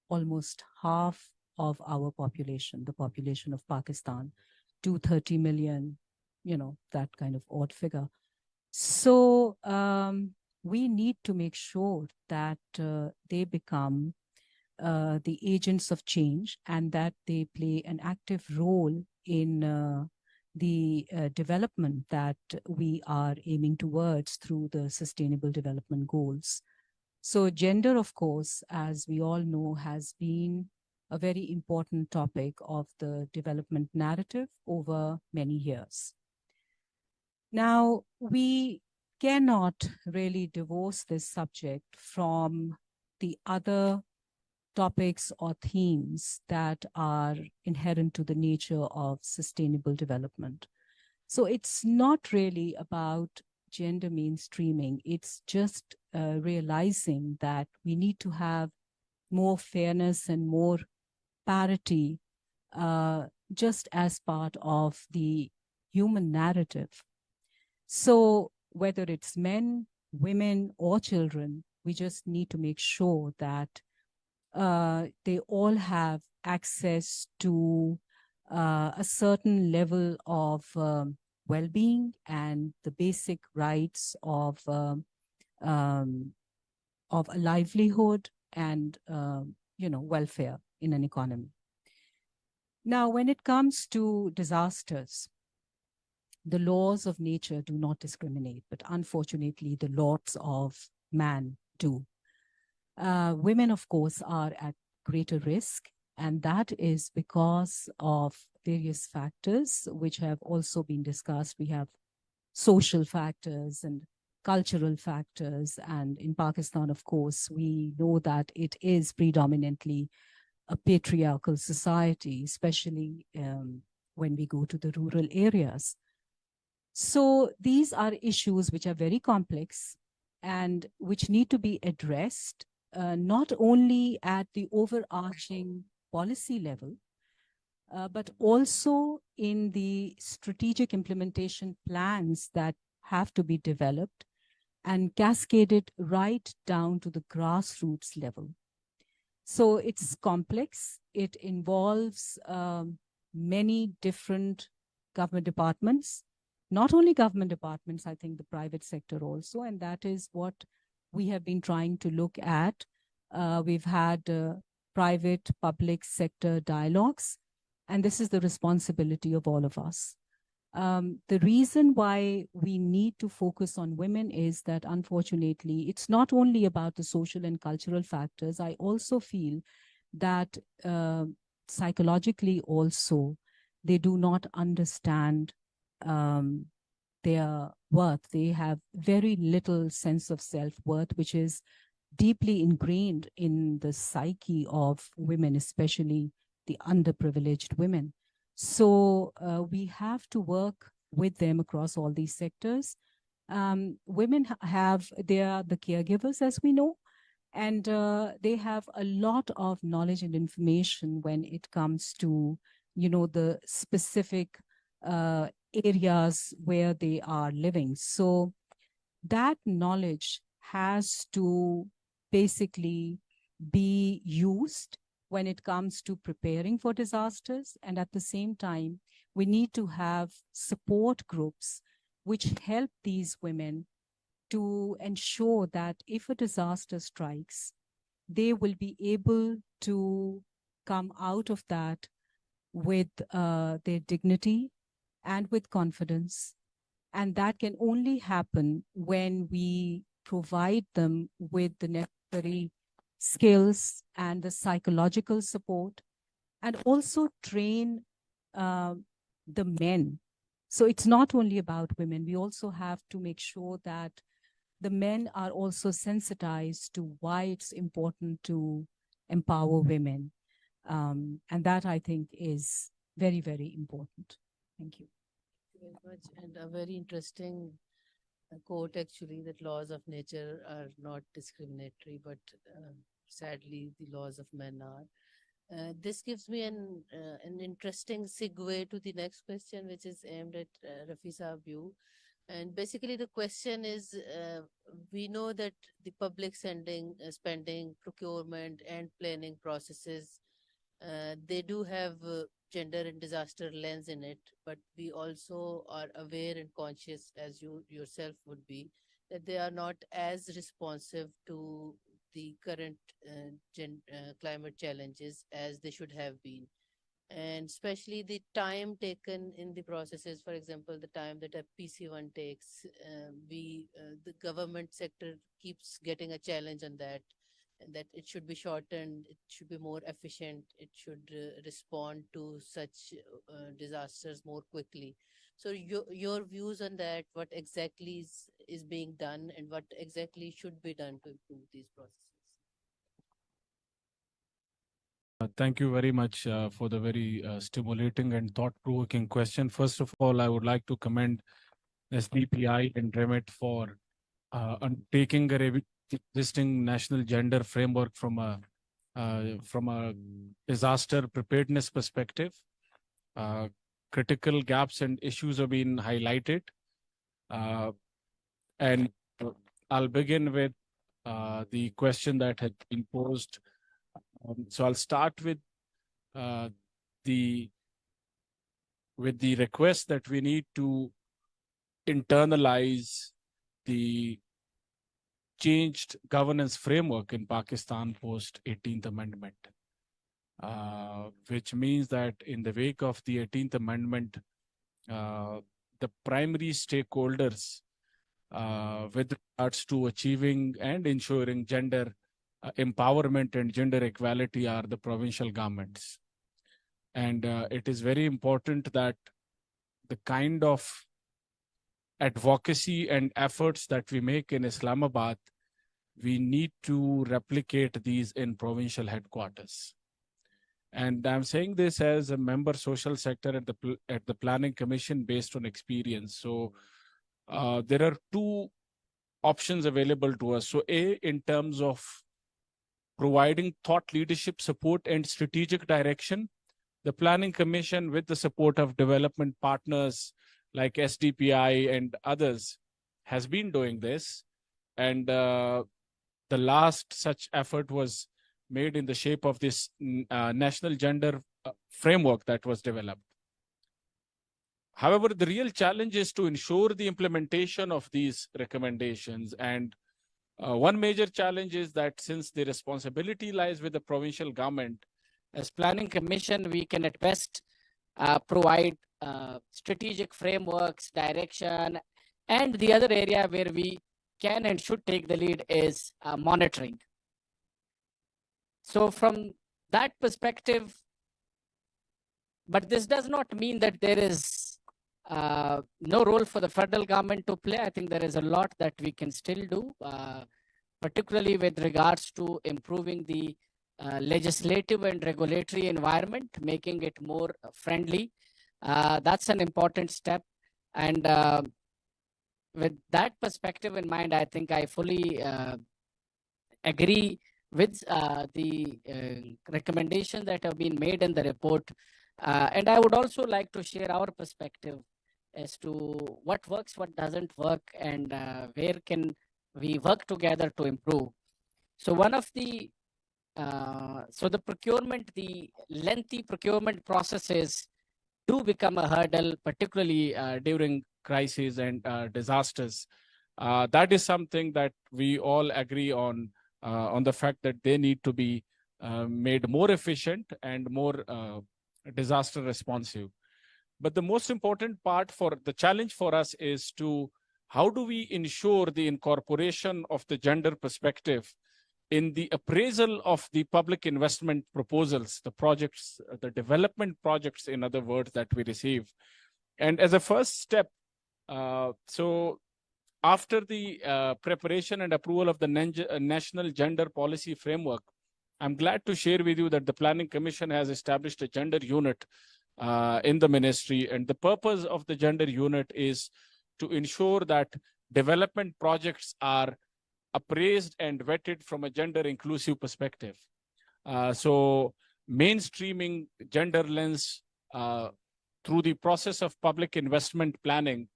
I: almost half of our population, the population of Pakistan, 230 million, you know, that kind of odd figure. So we need to make sure that they become the agents of change and that they play an active role in the development that we are aiming towards through the Sustainable Development Goals. So gender, of course, as we all know, has been a very important topic of the development narrative over many years. Now, we cannot really divorce this subject from the other topics or themes that are inherent to the nature of sustainable development. So it's not really about gender mainstreaming. It's just realizing that we need to have more fairness and more parity just as part of the human narrative. So whether it's men, women, or children, we just need to make sure that they all have access to a certain level of well-being and the basic rights of a livelihood and welfare in an economy. Now, when it comes to disasters, the laws of nature do not discriminate, but unfortunately, the laws of man do. Women, of course, are at greater risk, and that is because of various factors which have also been discussed. We have social factors and cultural factors, and in Pakistan, of course, we know that it is predominantly a patriarchal society, especially when we go to the rural areas. So these are issues which are very complex and which need to be addressed not only at the overarching policy level, but also in the strategic implementation plans that have to be developed and cascaded right down to the grassroots level. So it's complex. It involves many different government departments, not only government departments, I think the private sector also, and that is what we have been trying to look at. We've had private public sector dialogues, and this is the responsibility of all of us. The reason why we need to focus on women is that, unfortunately, it's not only about the social and cultural factors. I also feel that psychologically also, they do not understand their worth. They have very little sense of self-worth, which is deeply ingrained in the psyche of women, especially the underprivileged women. So we have to work with them across all these sectors. Women they are the caregivers, as we know, and they have a lot of knowledge and information when it comes to, the specific areas where they are living. So that knowledge has to basically be used when it comes to preparing for disasters. And at the same time, we need to have support groups which help these women to ensure that if a disaster strikes, they will be able to come out of that with their dignity and with confidence. And that can only happen when we provide them with the necessary skills and the psychological support, and also train the men. So it's not only about women. We also have to make sure that the men are also sensitized to why it's important to empower women. And that, I think, is very, very important. Thank you.
H: Thank you very much. And a very interesting quote, actually, that laws of nature are not discriminatory, but sadly, the laws of men are. This gives me an interesting segue to the next question, which is aimed at Rafi Saab you. And basically, the question is, we know that the public spending, procurement, and planning processes, they do have gender and disaster lens in it, but we also are aware and conscious, as you yourself would be, that they are not as responsive to the current climate challenges as they should have been. And especially the time taken in the processes, for example, the time that a PC1 takes, the government sector keeps getting a challenge on that, and that it should be shortened, it should be more efficient, it should respond to such disasters more quickly. So your views on that, what exactly is being done and what exactly should be done to improve these processes?
J: Thank you very much for the very stimulating and thought-provoking question. First of all, I would like to commend SBPI and REMIT for taking a existing national gender framework from a disaster preparedness perspective. Critical gaps and issues have been highlighted. And I'll begin with the question that had been posed. So I'll start with the request that we need to internalize the changed governance framework in Pakistan post 18th Amendment, which means that in the wake of the 18th Amendment, the primary stakeholders with regards to achieving and ensuring gender empowerment and gender equality are the provincial governments. And it is very important that the kind of advocacy and efforts that we make in Islamabad, we need to replicate these in provincial headquarters. And I'm saying this as a member social sector at the Planning Commission based on experience. So there are two options available to us. So A, in terms of providing thought leadership support and strategic direction, the Planning Commission, with the support of development partners like SDPI and others, has been doing this. And the last such effort was made in the shape of this national gender framework that was developed. However, the real challenge is to ensure the implementation of these recommendations. And one major challenge is that since the responsibility lies with the provincial government, as Planning Commission, we can at best provide strategic frameworks, direction, and the other area where we can and should take the lead is monitoring. So from that perspective, but this does not mean that there is no role for the federal government to play. I think there is a lot that we can still do, particularly with regards to improving the legislative and regulatory environment, making it more friendly. That's an important step. And with that perspective in mind, I think I fully agree with the recommendations that have been made in the report. And I would also like to share our perspective as to what works, what doesn't work, and where can we work together to improve. So one of the the procurement, the lengthy procurement processes do become a hurdle, particularly during crises and disasters. That is something that we all agree on the fact that they need to be made more efficient and more disaster responsive. But the most important part for the challenge for us is to how do we ensure the incorporation of the gender perspective in the appraisal of the public investment proposals, the projects, the development projects, in other words, that we receive. And as a first step, so after the preparation and approval of the National Gender Policy Framework, I'm glad to share with you that the Planning Commission has established a gender unit in the ministry. And the purpose of the gender unit is to ensure that development projects are appraised and vetted from a gender inclusive perspective. So mainstreaming gender lens through the process of public investment planning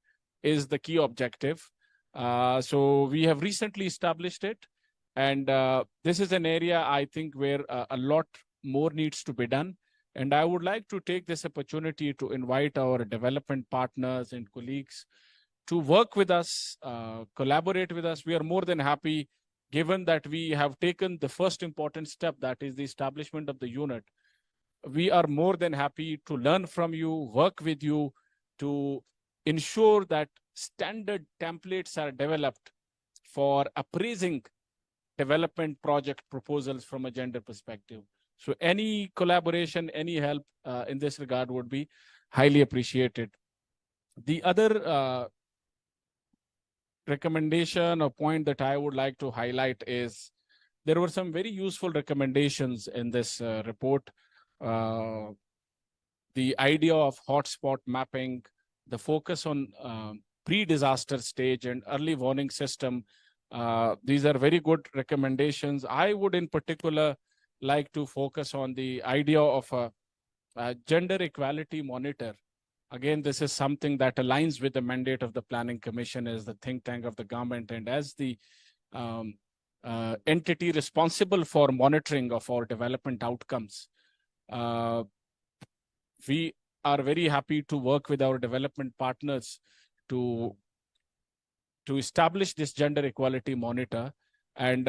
J: is the key objective. So we have recently established it. And this is an area, I think, where a lot more needs to be done. And I would like to take this opportunity to invite our development partners and colleagues to work with us, collaborate with us. We are more than happy, given that we have taken the first important step, that is the establishment of the unit. We are more than happy to learn from you, work with you to ensure that standard templates are developed for appraising development project proposals from a gender perspective. So any collaboration, any help in this regard would be highly appreciated. The other recommendation or point that I would like to highlight is there were some very useful recommendations in this report. The idea of hotspot mapping, the focus on pre-disaster stage and early warning system. These are very good recommendations. I would in particular like to focus on the idea of a gender equality monitor Again, this is something that aligns with the mandate of the Planning Commission as the think tank of the government and as the entity responsible for monitoring of our development outcomes. We are very happy to work with our development partners to establish this gender equality monitor. And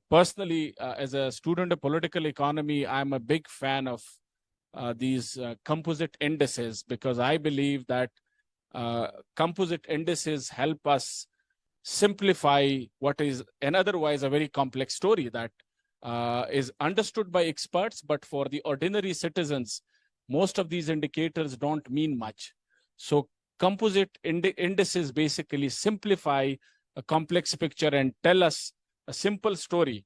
J: personally, as a student of political economy, I'm a big fan of these composite indices, because I believe that composite indices help us simplify what is an otherwise a very complex story that is understood by experts, but for the ordinary citizens, most of these indicators don't mean much. So composite indices basically simplify a complex picture and tell us a simple story.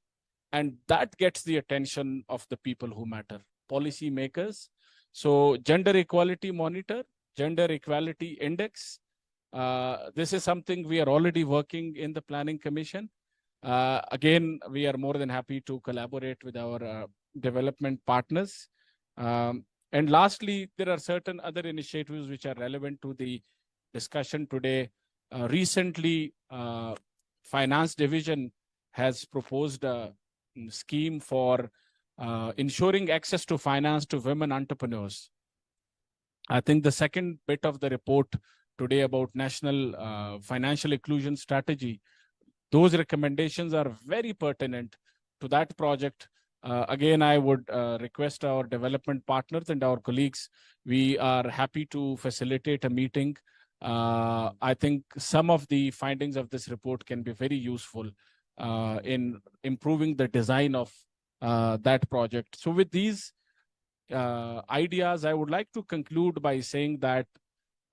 J: And that gets the attention of the people who matter, policy makers. So gender equality monitor, gender equality index, this is something we are already working in the Planning Commission. Again, we are more than happy to collaborate with our development partners. And lastly, there are certain other initiatives which are relevant to the discussion today. Recently, Finance Division has proposed a scheme for ensuring access to finance to women entrepreneurs. I think the second bit of the report today about National Financial Inclusion Strategy, those recommendations are very pertinent to that project. Again, I would request our development partners and our colleagues, we are happy to facilitate a meeting. I think some of the findings of this report can be very useful in improving the design of that project. So with these ideas, I would like to conclude by saying that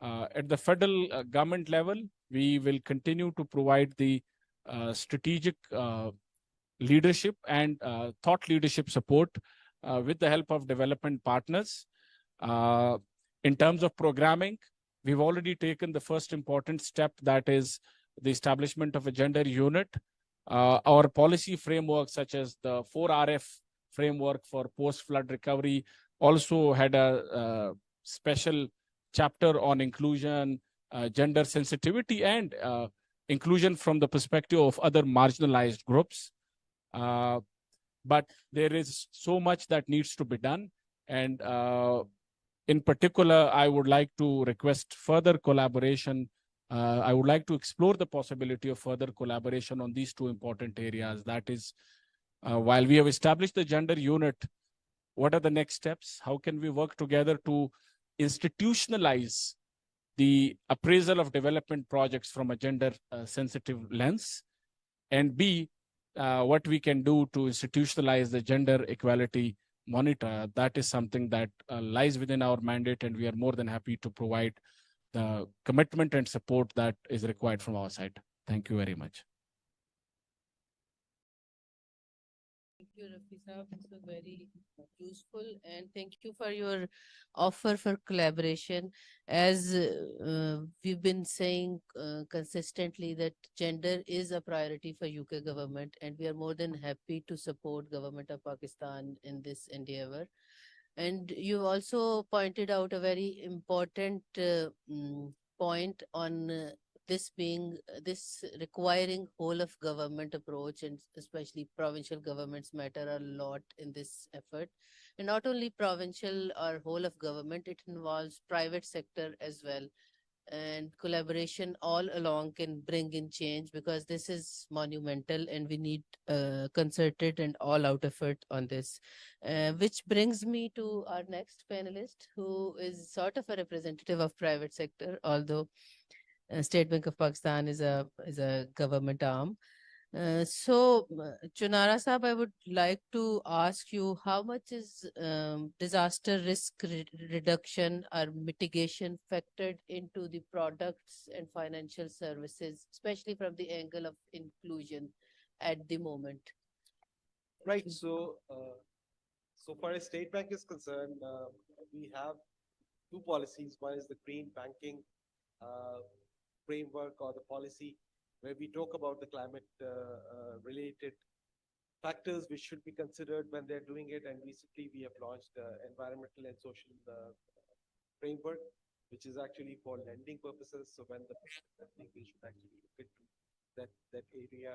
J: at the federal government level, we will continue to provide the strategic leadership and thought leadership support with the help of development partners. In terms of programming, we've already taken the first important step, that is the establishment of a gender unit. Our policy framework, such as the 4RF framework for post-flood recovery, also had a special chapter on inclusion, gender sensitivity, and inclusion from the perspective of other marginalized groups. But there is so much that needs to be done. And in particular, I would like to request further collaboration. I would like to explore the possibility of further collaboration on these two important areas. That is, while we have established the gender unit, what are the next steps? How can we work together to institutionalize the appraisal of development projects from a gender sensitive lens? And B, what we can do to institutionalize the gender equality monitor. That is something that lies within our mandate, and we are more than happy to provide the commitment and support that is required from our side. Thank you very much.
H: Thank you, Rafi Saab. This was very useful, and thank you for your offer for collaboration. As we've been saying consistently, that gender is a priority for UK government, and we are more than happy to support government of Pakistan in this endeavor. And you also pointed out a very important point on this requiring whole of government approach, and especially provincial governments matter a lot in this effort. And not only provincial or whole of government, it involves private sector as well. And collaboration all along can bring in change, because this is monumental and we need concerted and all out effort on this. Which brings me to our next panelist, who is sort of a representative of private sector, although State Bank of Pakistan is a government arm. So, Chunara Saab, I would like to ask you, how much is disaster risk reduction or mitigation factored into the products and financial services, especially from the angle of inclusion at the moment?
K: Right. So, so far as State Bank is concerned, we have two policies. One is the green banking framework or the policy, where we talk about the climate related factors which should be considered when they're doing it. And recently we have launched environmental and social framework. which is actually for lending purposes. So when I think we should actually look into that area,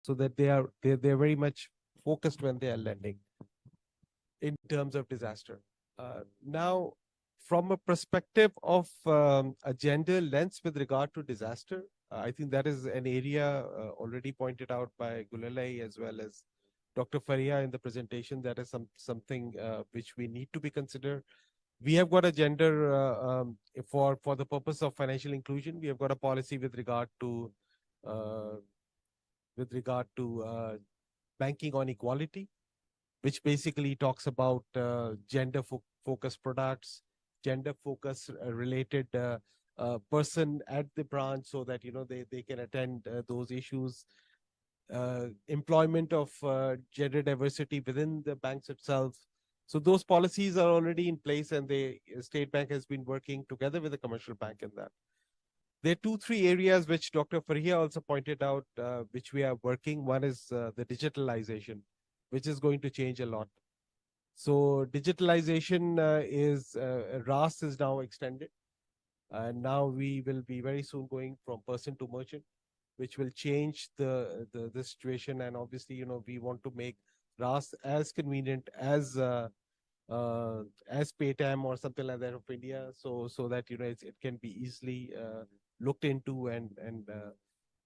K: so that they're very much focused when they are lending in terms of disaster. Now, from a perspective of a gender lens with regard to disaster, I think that is an area already pointed out by Gulalai as well as Dr. Faria in the presentation. That is something which we need to be considered. We have got a gender for the purpose of financial inclusion. We have got a policy with regard to banking on equality, which basically talks about gender-focused products, gender-focused related person at the branch, so that they can attend those issues. Employment of gender diversity within the banks itself. So those policies are already in place, and the State Bank has been working together with the commercial bank in that. There are 2-3 areas which Dr. Faria also pointed out, which we are working. One is the digitalization, which is going to change a lot. So digitalization RAS is now extended. And now we will be very soon going from person to merchant, which will change the situation. And obviously, we want to make RAS as convenient as Paytm or something like that of India, so that it can be easily looked into, and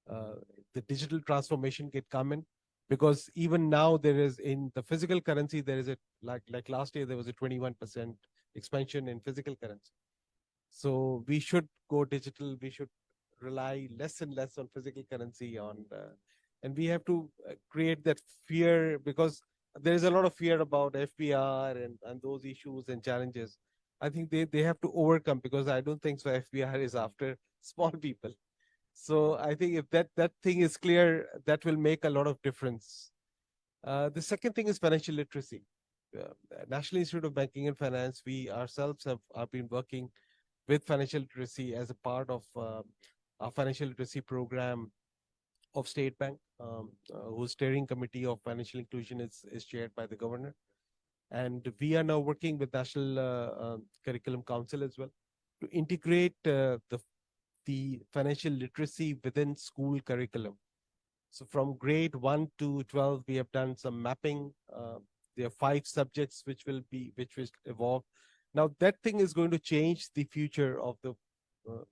K: the digital transformation can come in. Because even now there is, in the physical currency, there is like last year, there was a 21% expansion in physical currency. So we should go digital. We should rely less and less on physical currency and we have to create that fear, because there is a lot of fear about FBR and those issues and challenges. I think they have to overcome, because I don't think so FBR is after small people. So I think if that thing is clear, that will make a lot of difference. The second thing is financial literacy. National Institute of Banking and Finance, we ourselves have been working with financial literacy as a part of our financial literacy program of State Bank, whose steering committee of financial inclusion is chaired by the governor. And we are now working with National Curriculum Council as well to integrate the financial literacy within school curriculum. So from grade 1 to 12, we have done some mapping. There are 5 subjects which will evolve. Now that thing is going to change the future of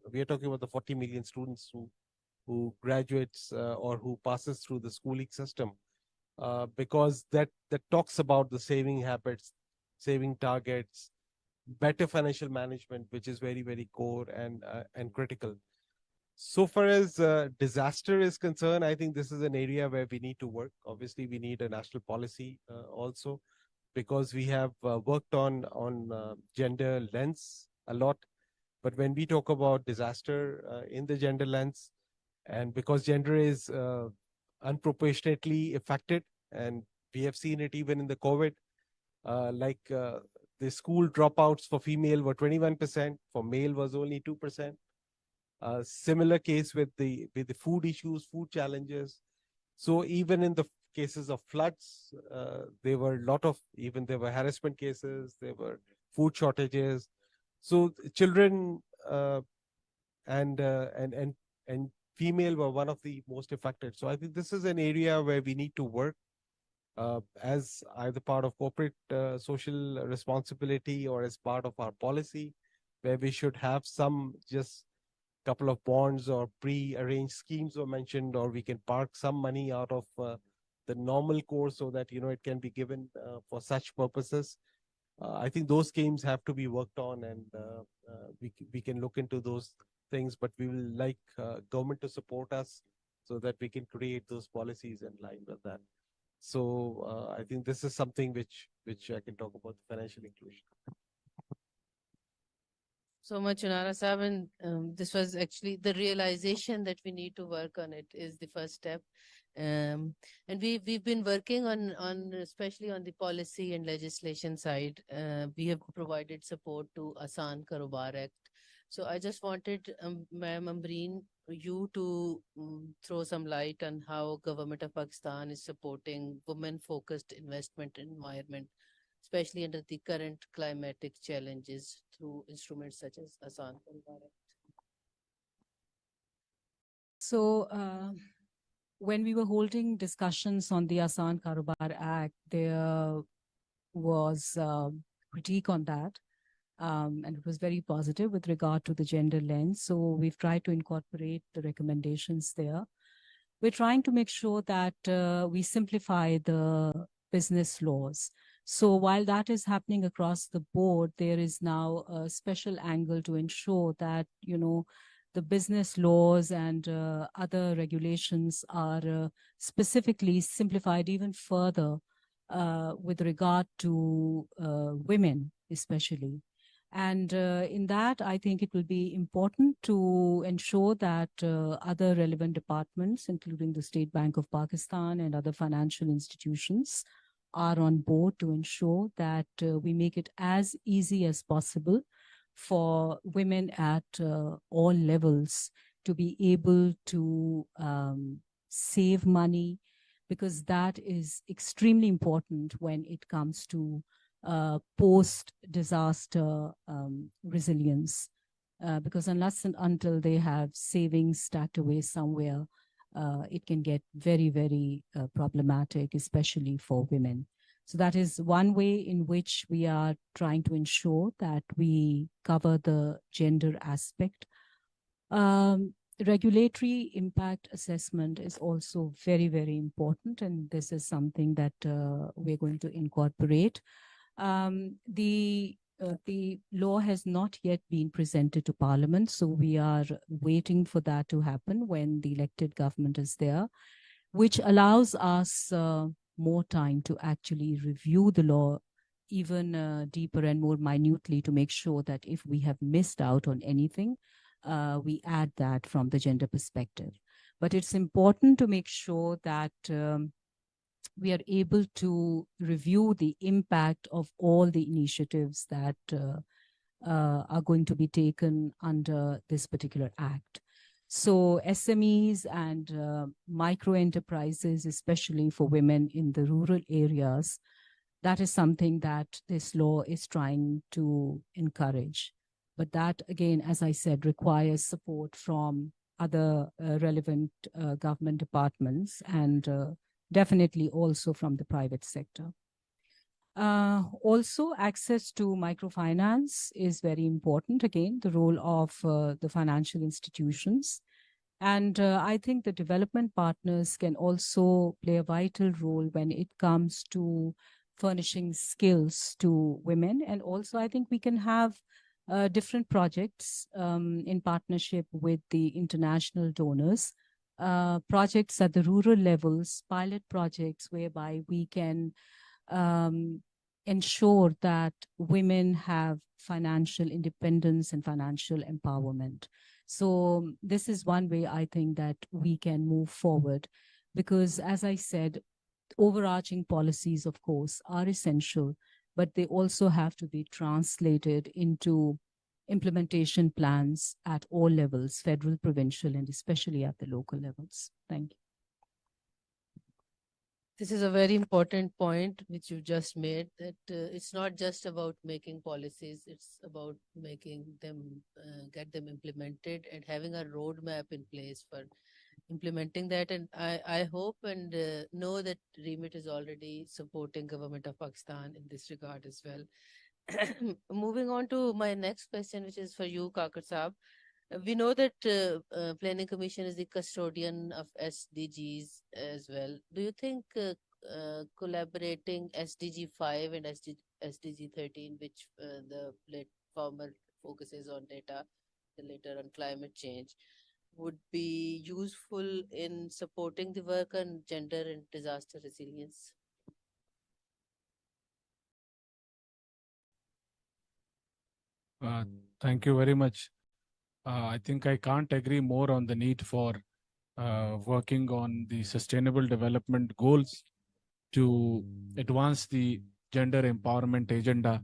K: we are talking about the 40 million students who graduates or who passes through the schooling system, because that talks about the saving habits, saving targets, better financial management, which is very, very core and critical. So far as disaster is concerned, I think this is an area where we need to work. Obviously, we need a national policy also, because we have worked on gender lens a lot. But when we talk about disaster in the gender lens, and because gender is unproportionately affected, and we have seen it even in the COVID, the school dropouts for female were 21%, for male was only 2%. Similar case with the food issues, food challenges. So even in the cases of floods, there were harassment cases, there were food shortages. So children and female were one of the most affected. So I think this is an area where we need to work as either part of corporate social responsibility or as part of our policy, where we should have some just couple of bonds or pre-arranged schemes were mentioned, or we can park some money out of the normal course so that it can be given for such purposes. I think those schemes have to be worked on, and we can look into those things, but we will like government to support us so that we can create those policies in line with that. So I think this is something which I can talk about, financial inclusion.
H: So much, Unara Sahab, and this was actually the realization that we need to work on it is the first step. And we've been working on especially on the policy and legislation side. We have provided support to Aasan Karobar Act. So I just wanted, Ma'am Ambreen, you to throw some light on how Government of Pakistan is supporting women-focused investment environment, especially under the current climatic challenges through instruments such as Asan Karobar Act?
I: So when we were holding discussions on the Asan Karobar Act, there was critique on that. And it was very positive with regard to the gender lens. So we've tried to incorporate the recommendations there. We're trying to make sure that we simplify the business laws. So while that is happening across the board, there is now a special angle to ensure that, you know, the business laws and other regulations are specifically simplified even further with regard to women, especially. And in that, I think it will be important to ensure that other relevant departments, including the State Bank of Pakistan and other financial institutions, are on board to ensure that we make it as easy as possible for women at all levels to be able to save money, because that is extremely important when it comes to post-disaster resilience, because unless and until they have savings stacked away somewhere, it can get very, very problematic, especially for women. So that is one way in which we are trying to ensure that we cover the gender aspect. Regulatory impact assessment is also very, very important, and this is something that we're going to incorporate. The law has not yet been presented to Parliament, so we are waiting for that to happen when the elected government is there, which allows us more time to actually review the law even deeper and more minutely to make sure that if we have missed out on anything, we add that from the gender perspective. But it's important to make sure that we are able to review the impact of all the initiatives that are going to be taken under this particular act. So SMEs and micro enterprises, especially for women in the rural areas, that is something that this law is trying to encourage. But that, again, as I said, requires support from other relevant government departments and definitely also from the private sector. Also, access to microfinance is very important. Again, the role of the financial institutions. And I think the development partners can also play a vital role when it comes to furnishing skills to women. And also, I think we can have different projects in partnership with the international donors. Projects at the rural levels, pilot projects whereby we can ensure that women have financial independence and financial empowerment. So this is one way I think that we can move forward, because as I said, overarching policies, of course, are essential, but they also have to be translated into implementation plans at all levels, federal, provincial, and especially at the local levels. Thank you.
H: This is a very important point which you just made, that it's not just about making policies, it's about making them, get them implemented and having a roadmap in place for implementing that. And I hope and know that REMIT is already supporting Government of Pakistan in this regard as well. Moving on to my next question, which is for you, Kakar Saab. We know that Planning Commission is the custodian of SDGs as well. Do you think collaborating SDG 5 and SDG 13, which the former focuses on data, the later on climate change, would be useful in supporting the work on gender and disaster resilience?
J: Thank you very much. I think I can't agree more on the need for working on the sustainable development goals to advance the gender empowerment agenda.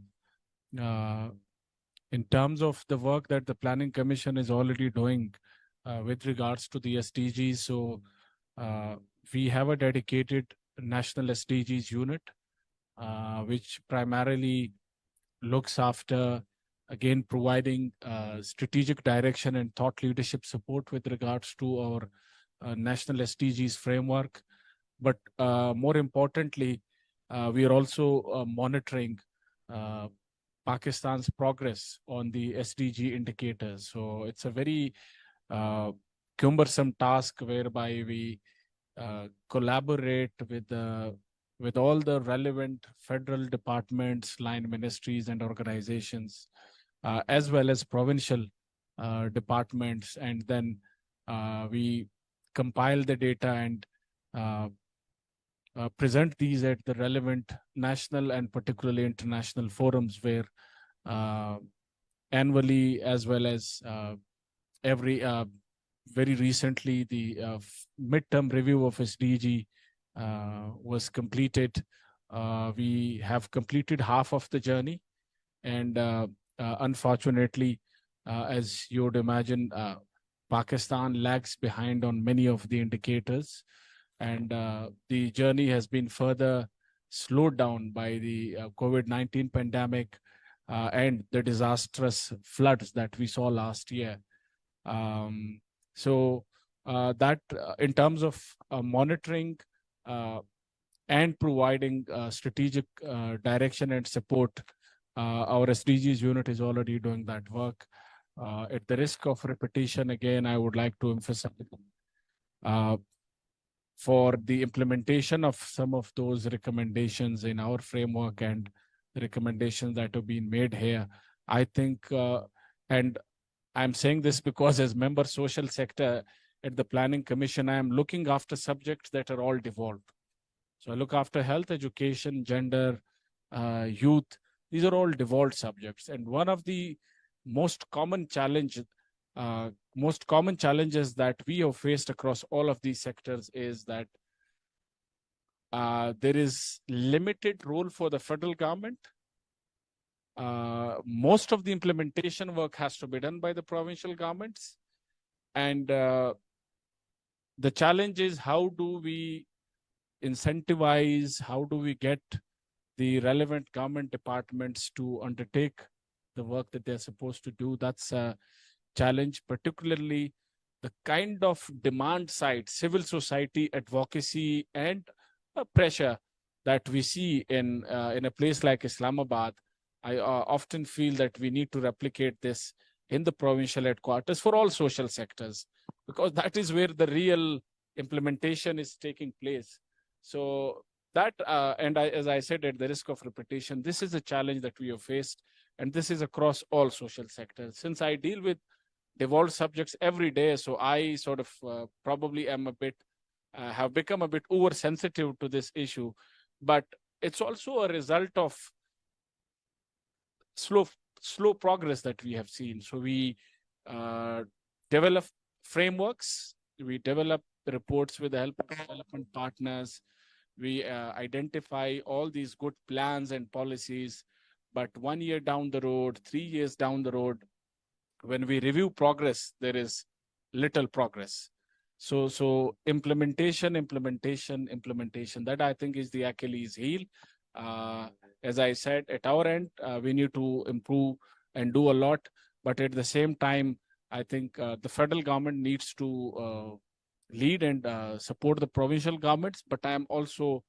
J: In terms of the work that the Planning Commission is already doing with regards to the SDGs, so we have a dedicated national SDGs unit which primarily looks after, again, providing strategic direction and thought leadership support with regards to our national SDGs framework. But more importantly, we are also monitoring Pakistan's progress on the SDG indicators. So it's a very cumbersome task whereby we collaborate with all the relevant federal departments, line ministries, and organizations, as well as provincial departments, and then we compile the data and present these at the relevant national and particularly international forums where annually, as well as every very recently, the midterm review of SDG was completed. We have completed half of the journey, and unfortunately, as you would imagine, Pakistan lags behind on many of the indicators, and the journey has been further slowed down by the COVID-19 pandemic and the disastrous floods that we saw last year. So that in terms of monitoring and providing strategic direction and support, our SDGs unit is already doing that work. At the risk of repetition, again, I would like to emphasize for the implementation of some of those recommendations in our framework and the recommendations that have been made here, I think, and I'm saying this because as member social sector at the Planning Commission, I am looking after subjects that are all devolved. So I look after health, education, gender, youth. These are all devolved subjects. And one of the most common challenges that we have faced across all of these sectors is that there is limited role for the federal government. Most of the implementation work has to be done by the provincial governments. And the challenge is, how do we incentivize, how do we get the relevant government departments to undertake the work that they're supposed to do? That's a challenge, particularly the kind of demand side, civil society advocacy and pressure that we see in a place like Islamabad. I often feel that we need to replicate this in the provincial headquarters for all social sectors, because that is where the real implementation is taking place. So that, as I said, at the risk of repetition, this is a challenge that we have faced, and this is across all social sectors. Since I deal with devolved subjects every day, so I sort of probably am a bit, have become a bit oversensitive to this issue, but it's also a result of slow progress that we have seen. So we develop frameworks, we develop reports with the help of development partners, we identify all these good plans and policies, but 1 year down the road, 3 years down the road, when we review progress, there is little progress. So implementation, that I think is the Achilles heel. As I said, at our end, we need to improve and do a lot, but at the same time, I think the federal government needs to lead and support the provincial governments, but I am also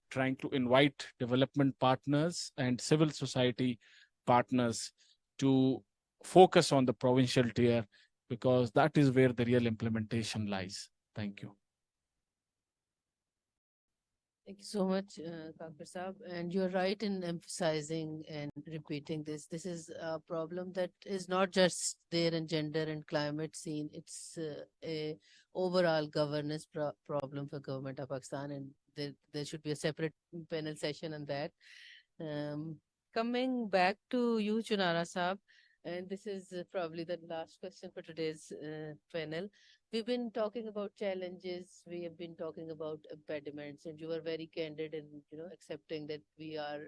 J: trying to invite development partners and civil society partners to focus on the provincial tier, because that is where the real implementation lies. Thank you.
H: Thank you so much, Kakar Saab. And you're right in emphasizing and repeating this. This is a problem that is not just there in gender and climate scene. It's a overall governance problem for government of Pakistan, and there should be a separate panel session on that. Coming back to you, Chunara Saab, and this is probably the last question for today's panel. We've been talking about challenges, we have been talking about impediments, and you were very candid in accepting that we are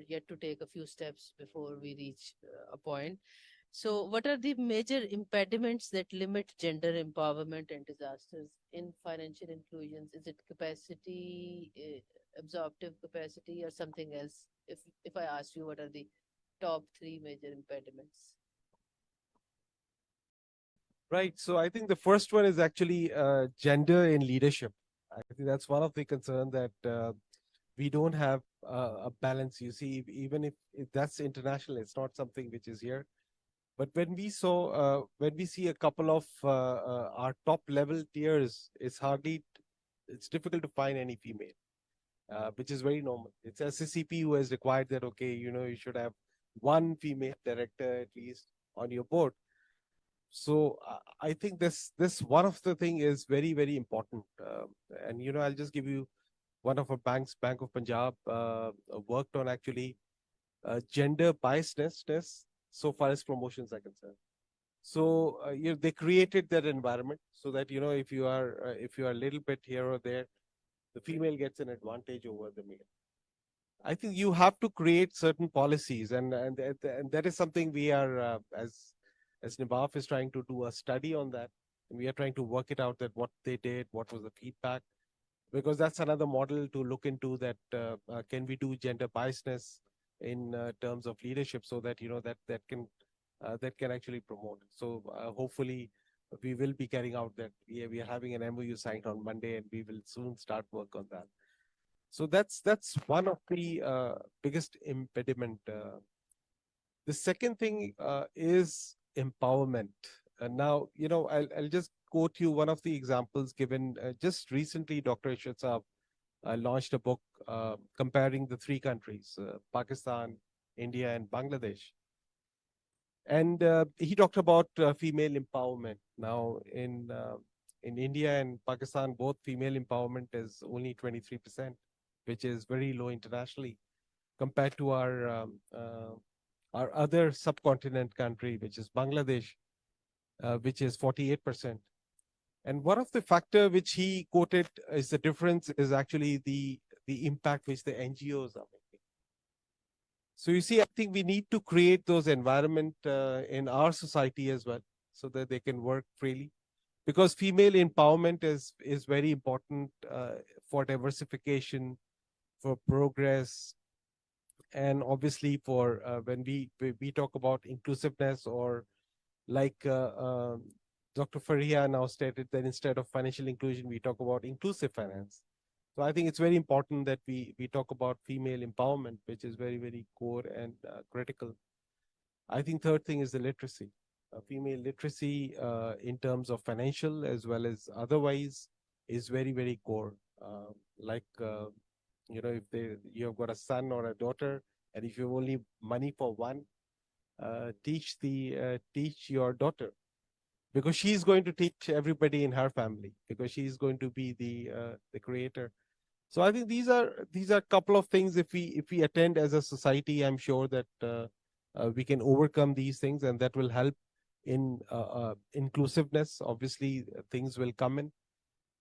H: yet to take a few steps before we reach a point. So what are the major impediments that limit gender empowerment and disasters in financial inclusions? Is it capacity absorptive capacity or something else? If I asked you what are the top three major impediments?
K: Right. So I think the first one is actually gender in leadership. I think that's one of the concern that we don't have a balance. You see, even if that's international, it's not something which is here. But when we see a couple of our top level tiers, it's difficult to find any female, which is very normal. It's SSCP who has required that, okay, you should have one female director at least on your board. So I think this one of the thing is very, very important. And I'll just give you one of our banks, Bank of Punjab, worked on actually gender biasness so far as promotions are concerned. So they created that environment so that if you are a little bit here or there, the female gets an advantage over the male. I think you have to create certain policies, and that is something we are as NIBAF is trying to do a study on that. And we are trying to work it out that what they did, what was the feedback, because that's another model to look into that. Can we do gender biasness in terms of leadership so that that can actually promote. So hopefully we will be carrying out that. We are having an MOU signed on Monday, and we will soon start work on that. So that's one of the biggest impediment. The second thing is empowerment. And now, I'll just quote you one of the examples given just recently. Dr. Ishrat Saab launched a book comparing the three countries, Pakistan, India, and Bangladesh. And he talked about female empowerment. Now, in India and Pakistan, both female empowerment is only 23%, which is very low internationally, compared to our other subcontinent country, which is Bangladesh, which is 48%. And one of the factor which he quoted is the difference is actually the impact which the NGOs are making. So you see, I think we need to create those environment in our society as well, so that they can work freely. Because female empowerment is very important for diversification, for progress, and obviously for when we talk about inclusiveness, or like Dr. Faria now stated that instead of financial inclusion, we talk about inclusive finance. So I think it's very important that we talk about female empowerment, which is very, very core and critical. I think third thing is the literacy. Female literacy in terms of financial as well as otherwise is very, very core. If you have got a son or a daughter, and if you have only money for one, teach your daughter, because she's going to teach everybody in her family, because she's going to be the creator. So I think these are a couple of things. If we attend as a society, I'm sure that we can overcome these things, and that will help in inclusiveness. Obviously, things will come in,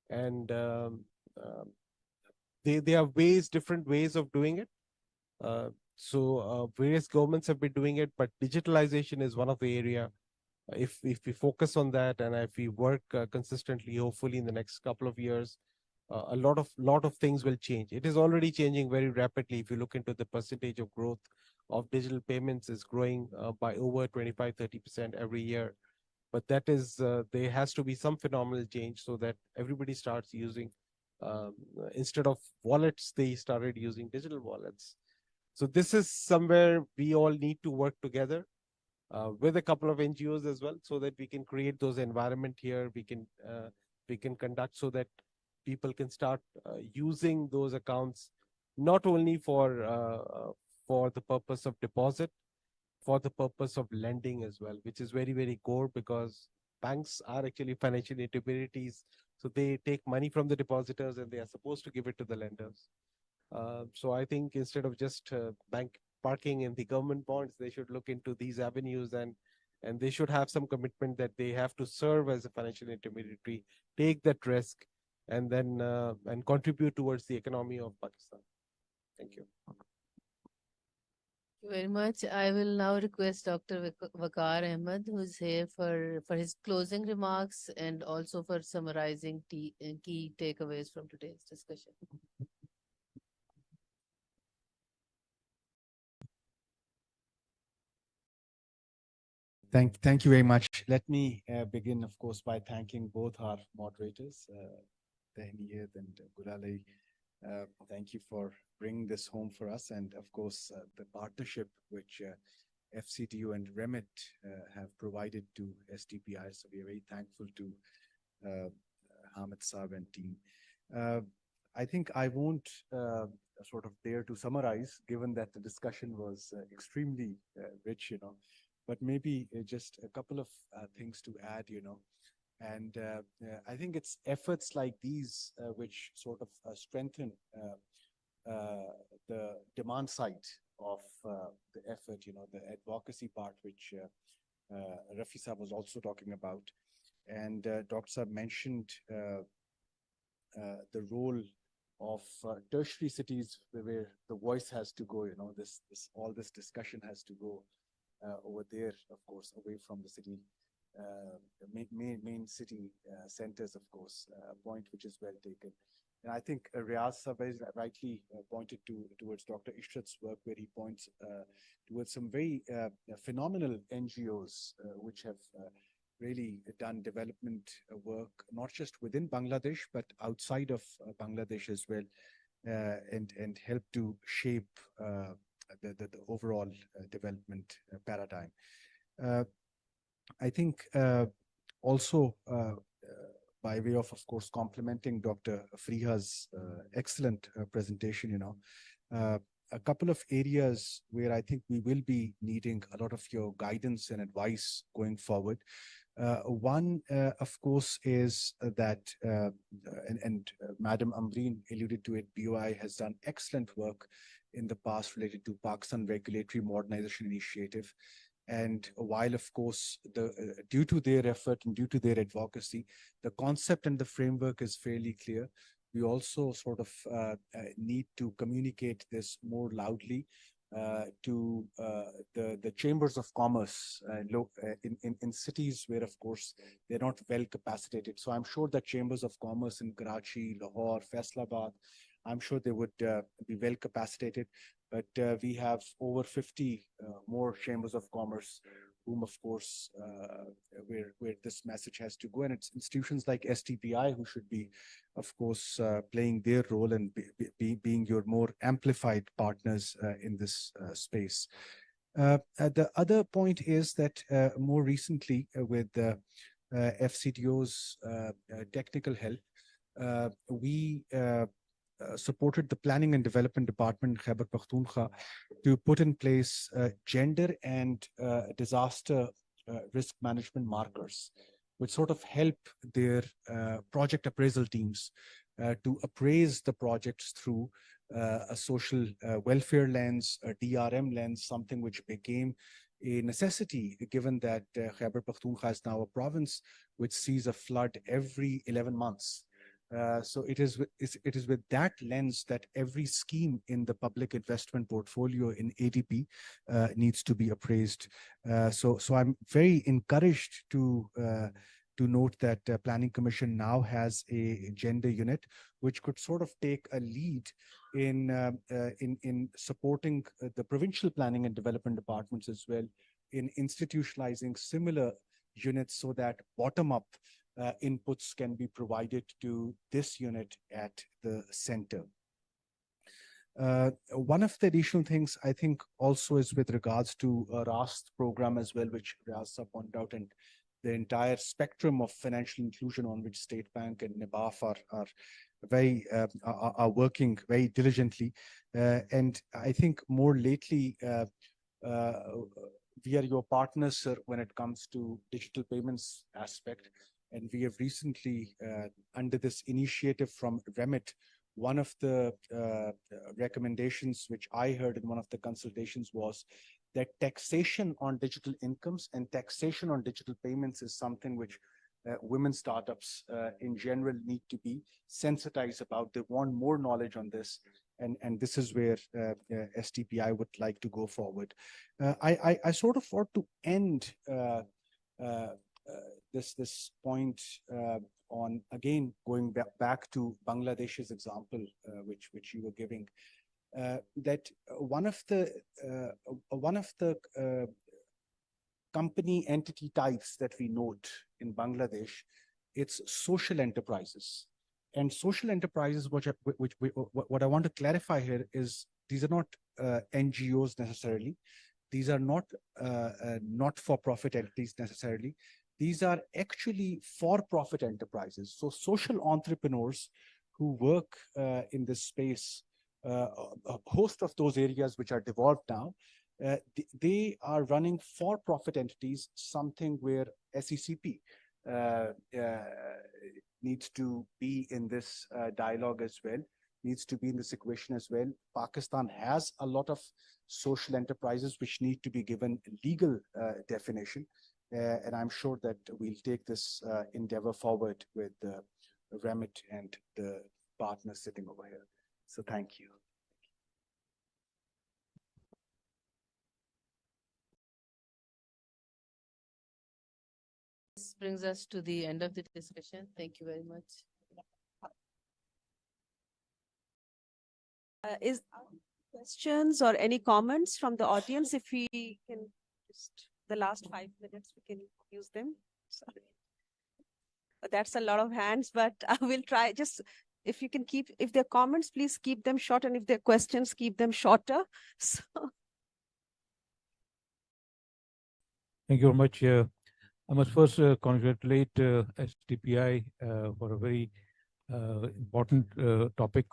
K: and there are different ways of doing it. So various governments have been doing it, but digitalization is one of the area. If we focus on that, and if we work consistently, hopefully in the next couple of years, a lot of things will change. It is already changing very rapidly. If you look into the percentage of growth of digital payments, is growing by over 25-30% every year. But that is there has to be some phenomenal change so that everybody starts using instead of wallets, they started using digital wallets. So this is somewhere we all need to work together with a couple of NGOs as well, so that we can create those environment here. We can conduct so that people can start using those accounts, not only for the purpose of deposit, for the purpose of lending as well, which is very, very core, because banks are actually financial intermediaries. So they take money from the depositors and they are supposed to give it to the lenders. So I think instead of just bank parking in the government bonds, they should look into these avenues, and they should have some commitment that they have to serve as a financial intermediary, take that risk, and then and contribute towards the economy of Pakistan. Thank you.
H: Thank you very much. I will now request Dr. Waqar Ahmed, who's here for his closing remarks and also for summarizing key takeaways from today's discussion.
L: Thank you very much. Let me begin, of course, by thanking both our moderators, Tahniyat and Gulali. Thank you for bringing this home for us, and of course, the partnership which FCTU and Remit have provided to STPI. So we are very thankful to Hamid Saab and team. I think I won't sort of dare to summarize, given that the discussion was extremely rich, but maybe just a couple of things to add, and I think it's efforts like these which sort of strengthen the demand side of the effort, the advocacy part, which Rafi Saab was also talking about. And Dr. Saab mentioned the role of tertiary cities where the voice has to go, all this discussion has to go over there, of course, away from the city, the main city centers, of course, a point which is well taken. And I think Riaz Saab rightly pointed towards Dr. Ishrat's work, where he points towards some very phenomenal NGOs which have really done development work, not just within Bangladesh, but outside of Bangladesh as well, and help to shape the overall development paradigm. I think also by way of course, complementing Dr. Friha's excellent presentation, a couple of areas where I think we will be needing a lot of your guidance and advice going forward. One, of course, is that, and Madam Ambreen alluded to it, BOI has done excellent work in the past related to Pakistan Regulatory Modernization Initiative. And while, of course, due to their effort and due to their advocacy, the concept and the framework is fairly clear. We also sort of need to communicate this more loudly to the chambers of commerce in cities where, of course, they're not well capacitated. So I'm sure that chambers of commerce in Karachi, Lahore, Faisalabad, I'm sure they would be well capacitated, but we have over 50 more chambers of commerce, whom, of course, where this message has to go. And it's institutions like STPI who should be, of course, playing their role and being your more amplified partners in this space. The other point is that more recently with FCTO's technical help, we supported the Planning and Development Department, Khyber Pakhtunkhwa, to put in place gender and disaster risk management markers, which sort of help their project appraisal teams to appraise the projects through a social welfare lens, a DRM lens, something which became a necessity given that Khyber Pakhtunkhwa is now a province which sees a flood every 11 months. So it is with that lens that every scheme in the public investment portfolio in ADP needs to be appraised. So I'm very encouraged to note that Planning Commission now has a gender unit, which could sort of take a lead in supporting the provincial planning and development departments as well in institutionalizing similar units, so that bottom-up inputs can be provided to this unit at the center. One of the additional things I think also is with regards to a RAST program as well, which Riaz pointed out, and the entire spectrum of financial inclusion on which State Bank and NIBAF are working very diligently. And I think more lately, we are your partners, sir, when it comes to digital payments aspect. And we have recently, under this initiative from Remit, one of the recommendations which I heard in one of the consultations was that taxation on digital incomes and taxation on digital payments is something which women startups in general need to be sensitized about. They want more knowledge on this. And this is where STPI would like to go forward. I sort of want to end this point on, again, going back to Bangladesh's example, which you were giving, that one of the company entity types that we note in Bangladesh, it's social enterprises. And social enterprises, what I want to clarify here is these are not NGOs necessarily. These are not not-for-profit entities necessarily. These are actually for-profit enterprises. So social entrepreneurs who work in this space, a host of those areas which are devolved now, they are running for-profit entities, something where SECP needs to be in this dialogue as well, needs to be in this equation as well. Pakistan has a lot of social enterprises which need to be given legal definition. And I'm sure that we'll take this endeavor forward with Remit and the partners sitting over here. So thank you.
H: This brings us to the end of the discussion. Thank you very much.
B: Is questions or any comments from the audience? If we can just, the last 5 minutes, we can use them. Sorry. That's a lot of hands, but I will try. Just if you can keep, if there are comments, please keep them short. And if there are questions, keep them shorter. So.
J: Thank you very much. I must first congratulate SDPI for a very important topic.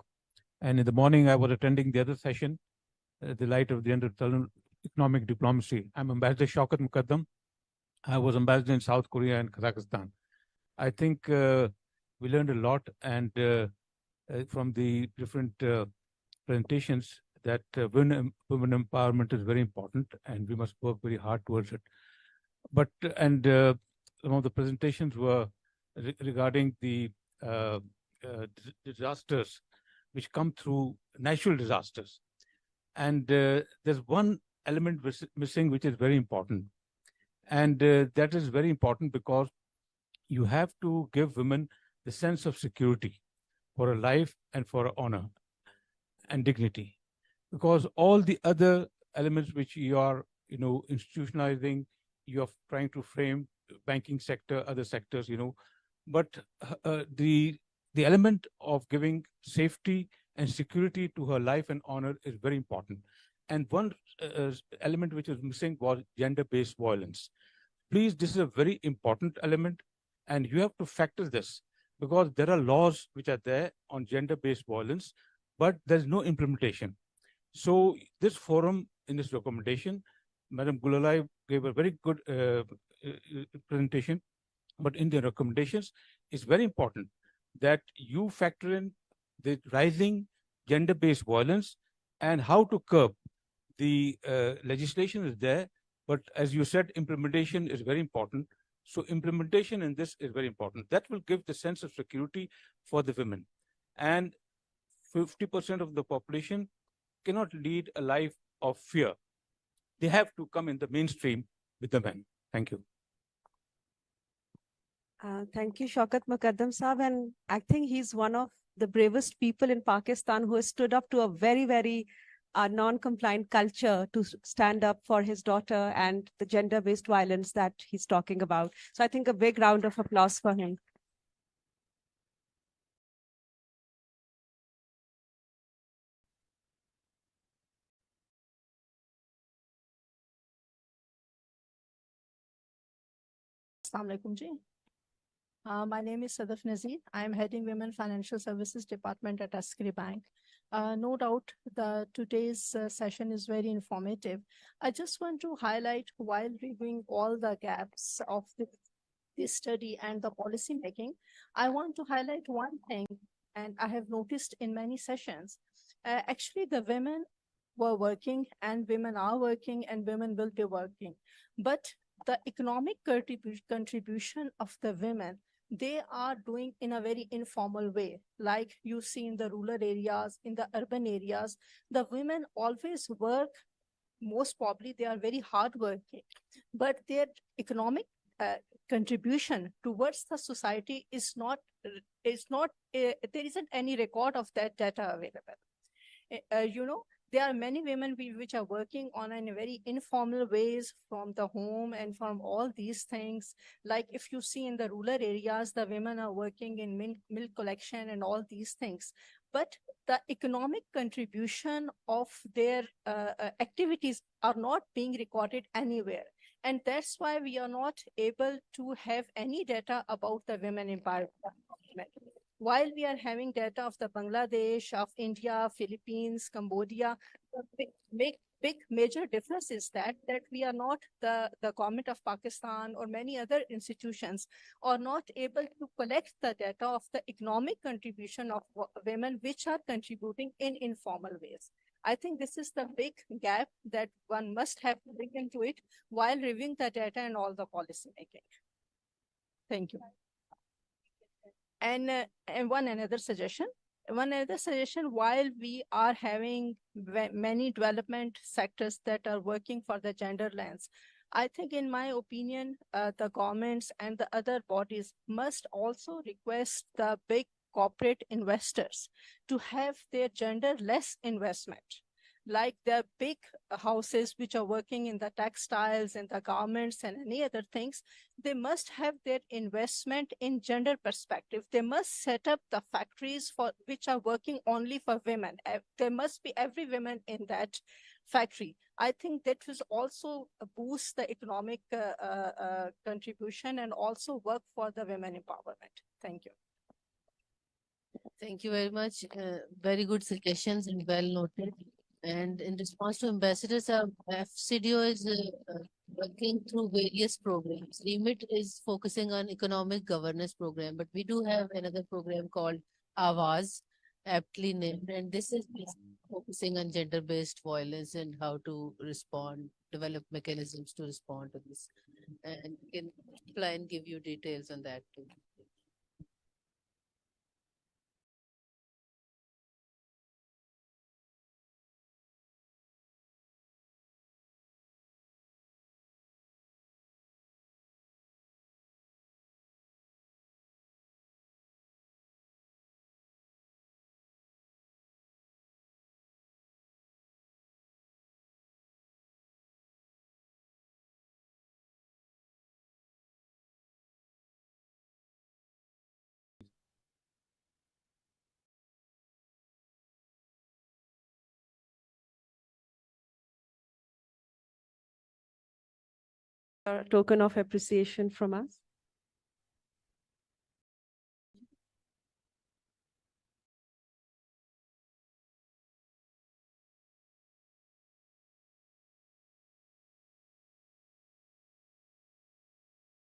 J: And in the morning, I was attending the other session, the light of the end of economic diplomacy. I'm Ambassador Shaukat Muqaddam. I was ambassador in South Korea and Kazakhstan. I think we learned a lot, and from the different presentations that women empowerment is very important, and we must work very hard towards it. But some of the presentations were regarding the disasters which come through natural disasters. And there's one element missing, which is very important. And that is very important because you have to give women the sense of security for a life and for honor and dignity. Because all the other elements which you are, institutionalizing, you are trying to frame banking sector, other sectors, but the element of giving safety and security to her life and honor is very important. And one element which is missing was gender-based violence. Please, this is a very important element, and you have to factor this because there are laws which are there on gender-based violence, but there's no implementation. So this forum in this recommendation, Madam Gulalai gave a very good presentation, but in the recommendations, it's very important that you factor in the rising gender-based violence and how to curb. The legislation is there, but as you said, implementation is very important. So implementation in this is very important. That will give the sense of security for the women. And 50% of the population cannot lead a life of fear. They have to come in the mainstream with the men. Thank you.
B: Thank you, Shaukat Muqaddam Saab. And I think he's one of the bravest people in Pakistan who has stood up to a very, very non-compliant culture to stand up for his daughter and the gender-based violence that he's talking about. So I think a big round of applause for him.
F: Assalamu alaikum ji. My name is Sadaf Nazir. I am heading Women Financial Services Department at Askari Bank. No doubt today's session is very informative. I just want to highlight, while reviewing all the gaps of the study and the policy making, I want to highlight one thing, and I have noticed in many sessions, actually the women were working and women are working and women will be working. But the economic contribution of the women, they are doing in a very informal way. Like you see in the rural areas, in the urban areas, the women always work. Most probably they are very hardworking, but their economic contribution towards the society is not, there isn't any record of that data available. there are many women which are working on in a very informal ways from the home and from all these things. Like if you see in the rural areas, the women are working in milk collection and all these things. But the economic contribution of their activities are not being recorded anywhere. And that's why we are not able to have any data about the women empowerment. While we are having data of the Bangladesh, of India, Philippines, Cambodia, the big major difference is that we are not, the government of Pakistan or many other institutions are not able to collect the data of the economic contribution of women which are contributing in informal ways. I think this is the big gap that one must have to look into it while reviewing the data and all the policy making. Thank you. And one another suggestion, while we are having many development sectors that are working for the gender lens, I think in my opinion, the governments and the other bodies must also request the big corporate investors to have their gender-less investment. Like the big houses which are working in the textiles and the garments and any other things, they must have their investment in gender perspective. They must set up the factories for which are working only for women. There must be every woman in that factory. I think that will also boost the economic contribution and also work for the women empowerment. Thank you.
H: Thank you very much. Very good suggestions and well noted. And in response to ambassadors, FCDO is working through various programs. REMIT is focusing on economic governance program, but we do have another program called Awaz, aptly named, and this is focusing on gender-based violence and how to respond, develop mechanisms to respond to this. And can try and give you details on that too.
B: A token of appreciation from us.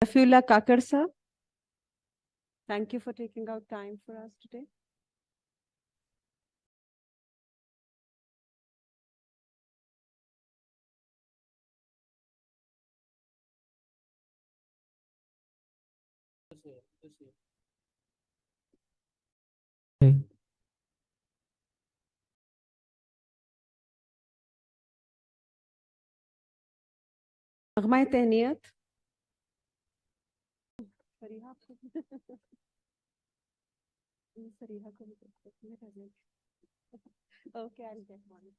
B: Safiullah Kakar sir, thank you for taking out time for us today. नगमा तहनियत सरीहा को सरीहा को okay, I'll get one.